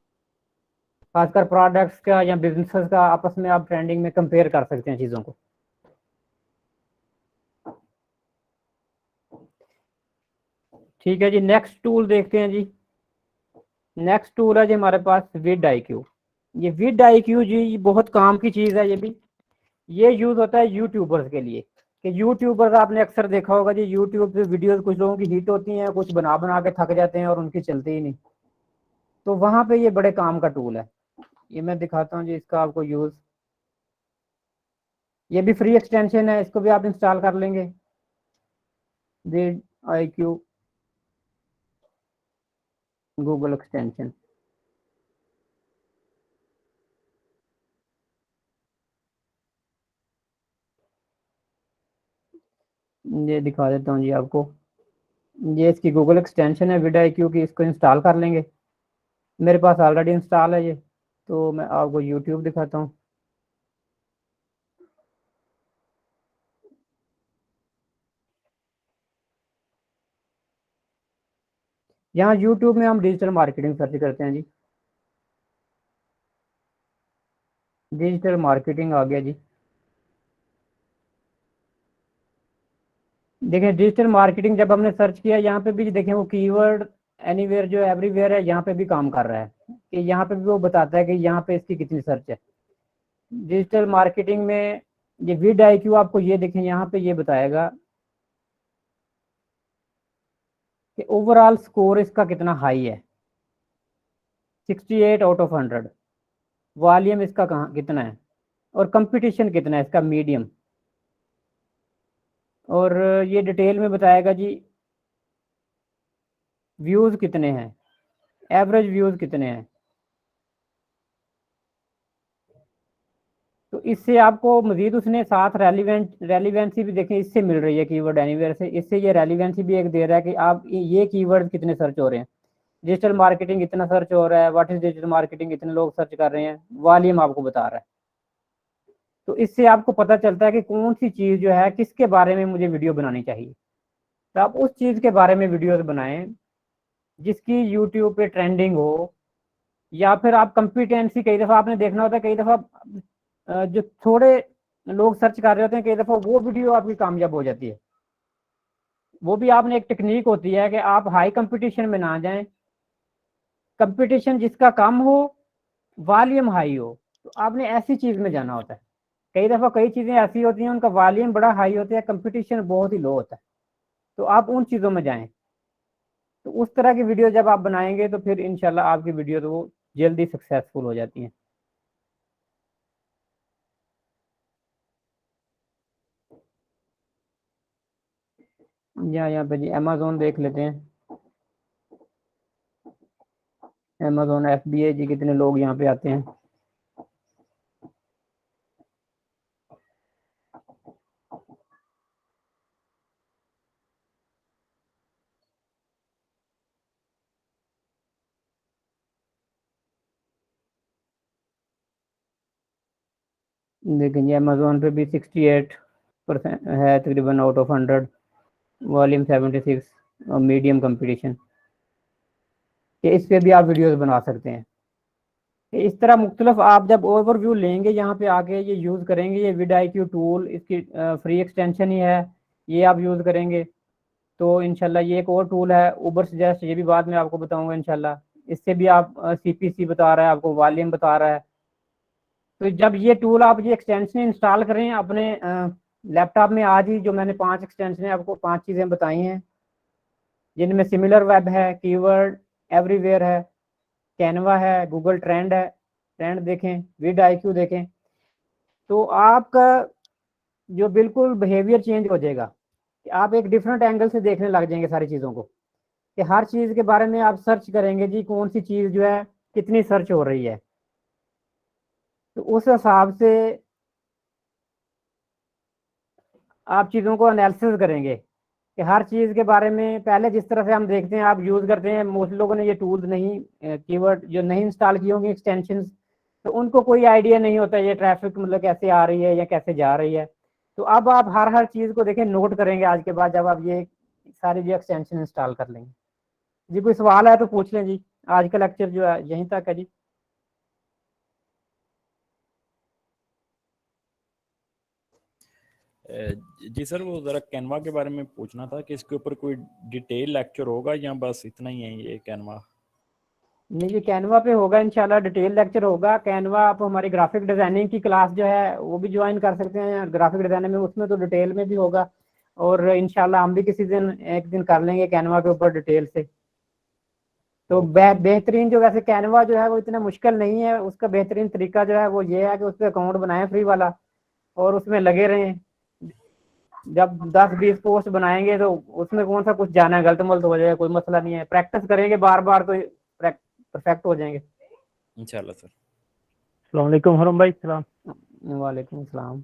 खासकर प्रोडक्ट्स का या बिजनेस का, आपस में आप ट्रेंडिंग में कंपेयर कर सकते हैं चीज़ों को। ठीक है जी, नेक्स्ट टूल देखते हैं जी। नेक्स्ट टूल है जी हमारे पास विड आई क्यू। ये विड आई क्यू जी ये बहुत काम की चीज़ है। ये भी ये यूज़ होता है यूट्यूबर्स के लिए, कि यूट्यूबर्स आपने अक्सर देखा होगा जी, यूट्यूब पे वीडियोस कुछ लोगों की हिट होती हैं, कुछ बना बना के थक जाते हैं और उनकी चलती ही नहीं। तो वहाँ पे ये बड़े काम का टूल है। ये मैं दिखाता हूँ जी इसका आपको यूज़। ये भी फ्री एक्सटेंशन है, इसको भी आप इंस्टॉल कर लेंगे, विड आई क्यू गूगल एक्सटेंशन। ये दिखा देता हूँ जी आपको, ये इसकी गूगल एक्सटेंशन है विड आई क्यू की, इसको इंस्टॉल कर लेंगे। मेरे पास ऑलरेडी इंस्टॉल है ये, तो मैं आपको यूट्यूब दिखाता हूँ। यहाँ यूट्यूब में हम डिजिटल मार्केटिंग सर्च करते हैं जी, डिजिटल मार्केटिंग आ गया जी। देखिए डिजिटल मार्केटिंग जब हमने सर्च किया, यहाँ पे भी देखें वो कीवर्ड एनीवेयर जो एवरीवेयर है, यहाँ पे भी काम कर रहा है, कि यहाँ पे भी वो बताता है कि यहाँ पे इसकी कितनी सर्च है। डिजिटल मार्केटिंग में ये विड आई क्यू आपको ये देखें, यहाँ पे ये बताएगा कि ओवरऑल स्कोर इसका कितना हाई है, 68 आउट ऑफ 100। वॉल्यूम इसका कहाँ कितना है, और कंपटीशन कितना है इसका, मीडियम। और ये डिटेल में बताएगा जी व्यूज़ कितने हैं, एवरेज व्यूज़ कितने हैं। तो इससे आपको मजीद उसने साथ रेलिवेंसी भी देखें, इससे मिल रही है कीवर्ड एनीवेयर से। इससे ये रेलिवेंसी भी एक दे रहा है कि आप ये कीवर्ड कितने सर्च हो रहे हैं। डिजिटल मार्केटिंग इतना सर्च हो रहा है, व्हाट इज डिजिटल मार्केटिंग इतने लोग सर्च कर रहे हैं, वॉल्यूम आपको बता रहा है। तो इससे आपको पता चलता है कि कौन सी चीज़ जो है किसके बारे में मुझे वीडियो बनानी चाहिए। तो आप उस चीज़ के बारे में वीडियोस बनाएं जिसकी यूट्यूब पे ट्रेंडिंग हो, या फिर आप कंपिटेंसी, कई दफ़ा आपने देखना होता है, कई दफ़ा जो थोड़े लोग सर्च कर रहे होते हैं, कई दफ़ा वो वीडियो आपकी कामयाब हो जाती है। वो भी आपने एक टेक्निक होती है कि आप हाई कंपटीशन में ना जाएं, कंपटीशन जिसका कम हो, वॉल्यूम हाई हो, तो आपने ऐसी चीज़ में जाना होता है। कई दफ़ा कई चीज़ें ऐसी होती हैं उनका वॉल्यूम बड़ा हाई होता है, कंपटीशन बहुत ही लो होता है, तो आप उन चीज़ों में जाएं। तो उस तरह की वीडियो जब आप बनाएंगे तो फिर इंशाल्लाह आपकी वीडियो तो वो जल्दी सक्सेसफुल हो जाती हैं। यहाँ पे जी अमेज़ोन देख लेते हैं। अमेज़ोन FBA जी कितने लोग यहाँ पे आते हैं। देखेंगे अमेज़ोन पे भी 68% है तकरीबन आउट ऑफ 100, वॉल्यूम 76 और मीडियम कंपटीशन। कि इस पे भी आप वीडियोस बना सकते हैं। कि इस तरह मुख्तलिफ आप जब ओवरव्यू लेंगे, यहाँ पे आके ये यूज़ करेंगे, ये vidIQ टूल इसकी फ्री एक्सटेंशन ही है, ये आप यूज़ करेंगे तो इंशाल्लाह ये एक और टूल है उबर सजेस्ट, ये भी बाद में आपको बताऊंगा इंशाल्लाह। इससे भी आप CPC बता रहा है, आपको वॉल्यूम बता रहा है। तो जब ये टूल आप ये एक्सटेंशन इंस्टॉल करें अपने लैपटॉप में, आज ही जो मैंने 5 एक्सटेंशन आपको 5 चीज़ें बताई हैं, जिनमें सिमिलर वेब है, कीवर्ड एवरीवेयर है, कैनवा है, गूगल ट्रेंड है, ट्रेंड देखें, vidIQ देखें, तो आपका जो बिल्कुल बिहेवियर चेंज हो जाएगा कि आप एक डिफरेंट एंगल से देखने लग जाएंगे सारी चीज़ों को। कि हर चीज़ के बारे में आप सर्च करेंगे जी, कौन सी चीज़ जो है कितनी सर्च हो रही है, तो उस हिसाब से आप चीज़ों को एनालिसिस करेंगे कि हर चीज़ के बारे में। पहले जिस तरह से हम देखते हैं, आप यूज़ करते हैं, मोस्ट लोगों ने ये टूल्स नहीं, कीवर्ड जो नहीं इंस्टॉल की होंगी एक्सटेंशंस, तो उनको कोई आइडिया नहीं होता ये ट्रैफिक मतलब कैसे आ रही है या कैसे जा रही है। तो अब आप हर चीज़ को देखें, नोट करेंगे आज के बाद जब आप ये सारी जो एक्सटेंशन इंस्टॉल कर लेंगे। जी कोई सवाल है तो पूछ लें जी, आज का लेक्चर जो है यहीं तक है जी। जी सर, वो ज़रा कैनवा के बारे में पूछना था कि इसके ऊपर कोई डिटेल लेक्चर होगा या बस इतना ही है ये कैनवा? नहीं, ये कैनवा पे होगा इंशाल्लाह, डिटेल लेक्चर होगा। कैनवा आप हमारी ग्राफिक डिज़ाइनिंग की क्लास जो है वो भी ज्वाइन कर सकते हैं, ग्राफिक डिज़ाइनिंग में, उसमें तो डिटेल में भी होगा। और इंशाल्लाह हम भी किसी दिन एक दिन कर लेंगे कैनवा के ऊपर डिटेल से। तो बेहतरीन जो, वैसे कैनवा जो है वो इतना मुश्किल नहीं है, उसका बेहतरीन तरीका जो है वो ये है कि उस पर अकाउंट बनाएं फ्री वाला और उसमें लगे रहें। जब 10-20 पोस्ट बनाएंगे तो उसमें कौन सा कुछ जाना है, गलत मलत हो जाएगा, कोई मसला नहीं है, प्रैक्टिस करेंगे बार बार तो परफेक्ट हो जाएंगे इंशाल्लाह सर। अस्सलाम वालेकुम हरम भाई। सलाम। वालेकुम सलाम।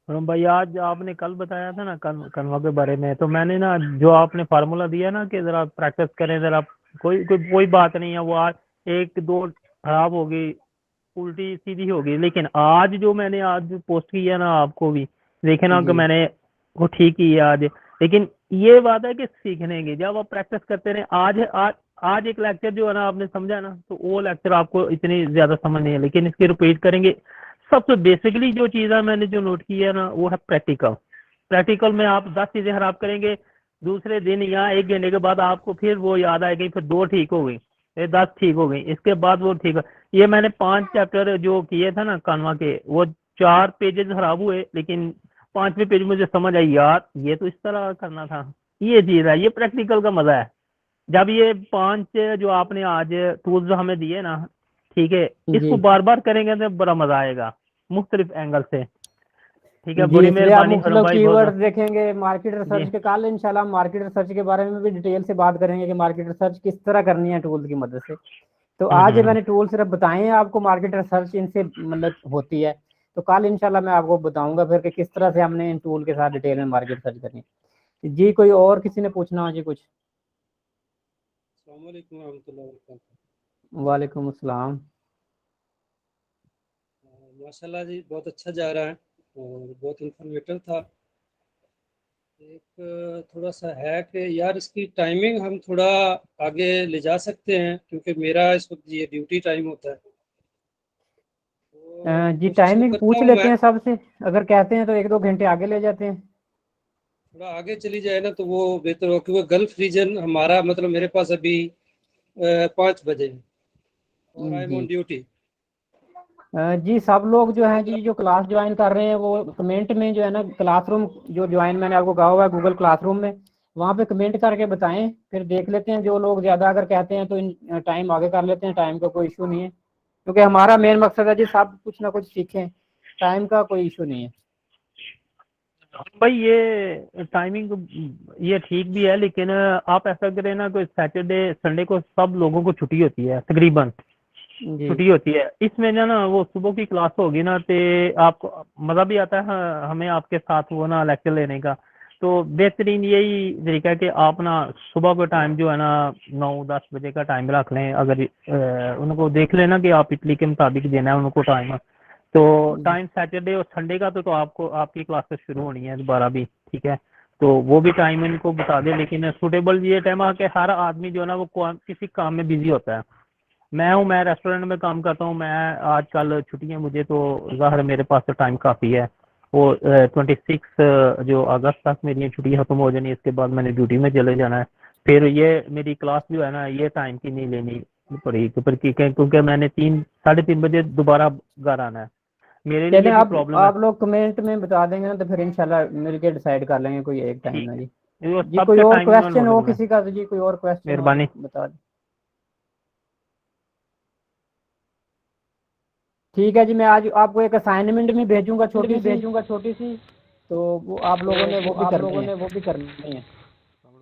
हरम भाई, आज आपने कल बताया था ना कनवा के बारे में, तो मैंने ना जो आपने फार्मूला दिया ना कि जरा प्रैक्टिस करें, जरा कोई बात नहीं है, वो आज एक दो खराब हो गई, उल्टी सीधी हो गई, लेकिन आज जो मैंने आज पोस्ट किया ना, आपको भी देखे ना कि मैंने वो ठीक की है आज। लेकिन ये बात है कि सीखने की, जब आप प्रैक्टिस करते रहे, आज एक लेक्चर जो है ना आपने समझा ना, तो वो लेक्चर आपको इतनी ज्यादा समझ नहीं है, लेकिन इसकी रिपीट करेंगे। सबसे बेसिकली जो चीज़ है मैंने जो नोट किया है ना, वो है प्रैक्टिकल में आप 10 चीजें खराब करेंगे, दूसरे दिन या 1 घंटे के बाद आपको फिर वो याद आएगी, फिर 2 ठीक हो गई, फिर 10 ठीक हो गई, इसके बाद वो ठीक हो। ये मैंने 5 चैप्टर जो किए था ना कानवा के, वो 4 पेजेस खराब हुए, लेकिन 5वें पेज मुझे समझ आई, यार ये तो इस तरह करना था। ये चीज है, ये प्रैक्टिकल का मजा है। जब ये 5 जो आपने आज टूल्स हमें दिए ना, ठीक है, इसको बार बार करेंगे तो बड़ा मजा आएगा मुख्तलिफ एंगल से। ठीक है, जी बड़ी इसलिए आप मेहरबानी करो मुख्तलिफ भाई, कीवर्ड्स बहुत। देखेंगे मार्केट रिसर्च जी के। कल इंशाल्लाह मार्केट रिसर्च के बारे में भी डिटेल से बात करेंगे कि मार्केट रिसर्च किस तरह करनी है टूल्स की मदद से। तो आज हम्म। मैंने टूल सिर्फ बताए हैं आपको, मार्केट रिसर्च इनसे मतलब होती है। तो कल इंशाल्लाह मैं आपको बताऊंगा फिर कि किस तरह से हमने इन टूल के साथ डिटेल में मार्केट रिसर्च करनी है। जी कोई और किसी ने पूछना हो जी कुछ? अस्सलाम वालेकुम रहमतुल्लाहि व बरकातहू। वालेकुम अस्सलाम। माशाल्लाह जी, बहुत अच्छा जा रहा है और बहुत इंफॉर्मेटिव था। एक थोड़ा सा है कि यार इसकी टाइमिंग हम थोड़ा आगे ले जा सकते हैं, क्योंकि मेरा इस वक्त ये ड्यूटी टाइम होता है। तो जी कोशिश तो टाइमिंग करता पूछ हूँ लेते मैं, हैं सबसे, अगर कहते हैं तो 1-2 घंटे आगे ले जाते हैं। थोड़ा आगे चली जाए ना तो वो बेहतर हो, क्योंकि गल्फ रीजन हमारा मतलब मेरे पास अभी 5 बजे है और आई एम जी ऑन ड्यूटी। जी सब लोग जो हैं जी जो क्लास ज्वाइन कर रहे हैं वो कमेंट में जो है ना, क्लासरूम जो ज्वाइन मैंने आपको कहा हुआ है गूगल क्लासरूम में, वहाँ पे कमेंट करके बताएं, फिर देख लेते हैं। जो लोग ज़्यादा अगर कहते हैं तो इन टाइम आगे कर लेते हैं, टाइम का कोई इशू नहीं है, क्योंकि हमारा मेन मकसद है जी सब कुछ ना कुछ सीखें, टाइम का कोई इशू नहीं है। भाई ये टाइमिंग ये ठीक भी है, लेकिन आप ऐसा करें ना, कोई सैटरडे संडे को सब लोगों को छुट्टी होती है, तकरीबन जी छुट्टी होती है। इसमें ना वो सुबह की क्लास होगी ना, तो आपको मजा भी आता है, हमें आपके साथ वो ना लेक्चर लेने का। तो बेहतरीन यही तरीका है कि आप ना सुबह का टाइम जो है ना 9-10 बजे का टाइम रख लें। अगर उनको देख लेना कि आप इटली के मुताबिक देना है उनको टाइम। तो जी टाइम सैटरडे और संडे का तो आपको आपकी क्लासेस शुरू होनी है दोबारा भी, ठीक है। तो वो भी टाइम इनको बता दें, लेकिन सूटेबल ये टाइम है कि हर आदमी जो है ना वो किसी काम में बिजी होता है। मैं रेस्टोरेंट में काम करता हूँ, मैं आजकल छुट्टियां मुझे, तो ज़ाहिर है मेरे पास तो टाइम काफ़ी है। वो 26 जो अगस्त तक मेरी छुट्टियां खत्म हो जानी, इसके बाद मैंने ड्यूटी में चले जाना है। फिर ये मेरी क्लास जो है ना ये टाइम की नहीं लेनी पड़ी, क्योंकि मैंने 3-3:30 बजे दोबारा घर आना है। मेरे लिए चलें, ये भी प्रॉब्लम है। आप लोग कमेंट में बता देंगे ना तो फिर इंशाल्लाह मिलके डिसाइड कर लेंगे कोई एक टाइम ठीक ना है, जी। वो जी कोई सबके और टाइमिंग क्वेश्चन हो नोटेबल है। किसी का तो जी कोई और क्वेश्चन हो तो मेहरबानी। बता दें। ठीक है जी, मैं आज आपको एक असाइनमेंट भी भेजूंगा छोटी सी, तो वो आप लोगों ने वो भी करनी है।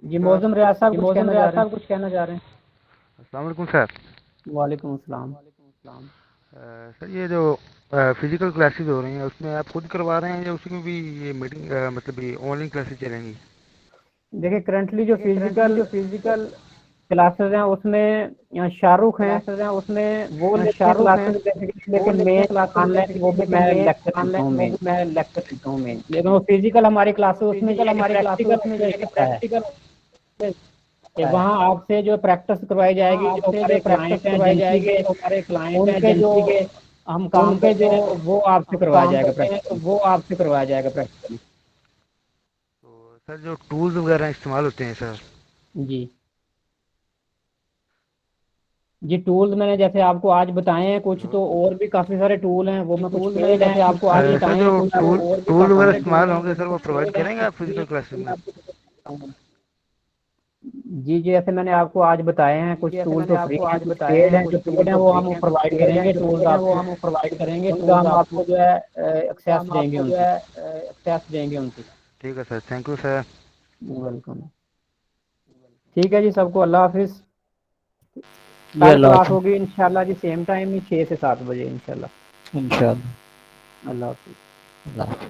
जी मौजम रियाज साहब कुछ कहना चाह रहे हैं? अस्सलाम वालेकुम सर। वालेकुम अस्सलाम। सर ये जो फिजिकल क्लासेस हो रही हैं उसमें आप खुद करवा रहे हैं या उसमें भी ये मीटिंग मतलब ये ऑनलाइन क्लासेस चलेंगी? देखिए करंटली जो फिजिकल क्लासेस हैं उसमें शाहरुख हैं, वो लेते हैं क्लासेस बेसिकली, लेकिन मेन ऑनलाइन वो भी मैं लेक्चर देता हूँ मेन। लेकिन वो फिजिकल हमारी क्लासेस उसमें ये है कि प्रैक्टिकल में ये होता है कि वहाँ आपसे जो प्रैक्टिस करवाई जाएगी, जो हमारे क्लाइंट हैं एजेंसी के, उनके जो हम काम करते हैं तो वो आपसे करवाया जाएगा प्रैक्टिकली। प्रैक्टिकली तो सर जो टूल्स वगैरह इस्तेमाल होते हैं सर। जी जी टूल्स मैंने जैसे आपको आज बताए हैं कुछ, हेलो। तो और भी काफी सारे टूल हैं, वो मैं कुछ पेड हैं कुछ सर फ्री जो हैं, कुछ टूल और भी टूल काफी वगैरह हैं। इस्तेमाल होंगे सर वो प्रोवाइड करेंगे आप फिजिकल क्लासेस में? जी जी जैसे मैंने आपको आज बताए हैं कुछ टूल तो फ्री हैं, कुछ पेड हैं। जो पेड हैं वो हम प्रोवाइड करेंगे टूल्स आपको, उनका हम आपको जो है एक्सेस देंगे उनकी। ठीक है sir, thank you sir. Welcome. ठीक है जी, सबको अल्लाह हाफिज। जी कल अल्लाह क्लास हाफिज़। होगी इंशाल्लाह जी सेम टाइम ही 6 से 7 बजे इंशाल्लाह। इंशाल्लाह। अल्लाह हाफिज। अल्लाह हाफिज़।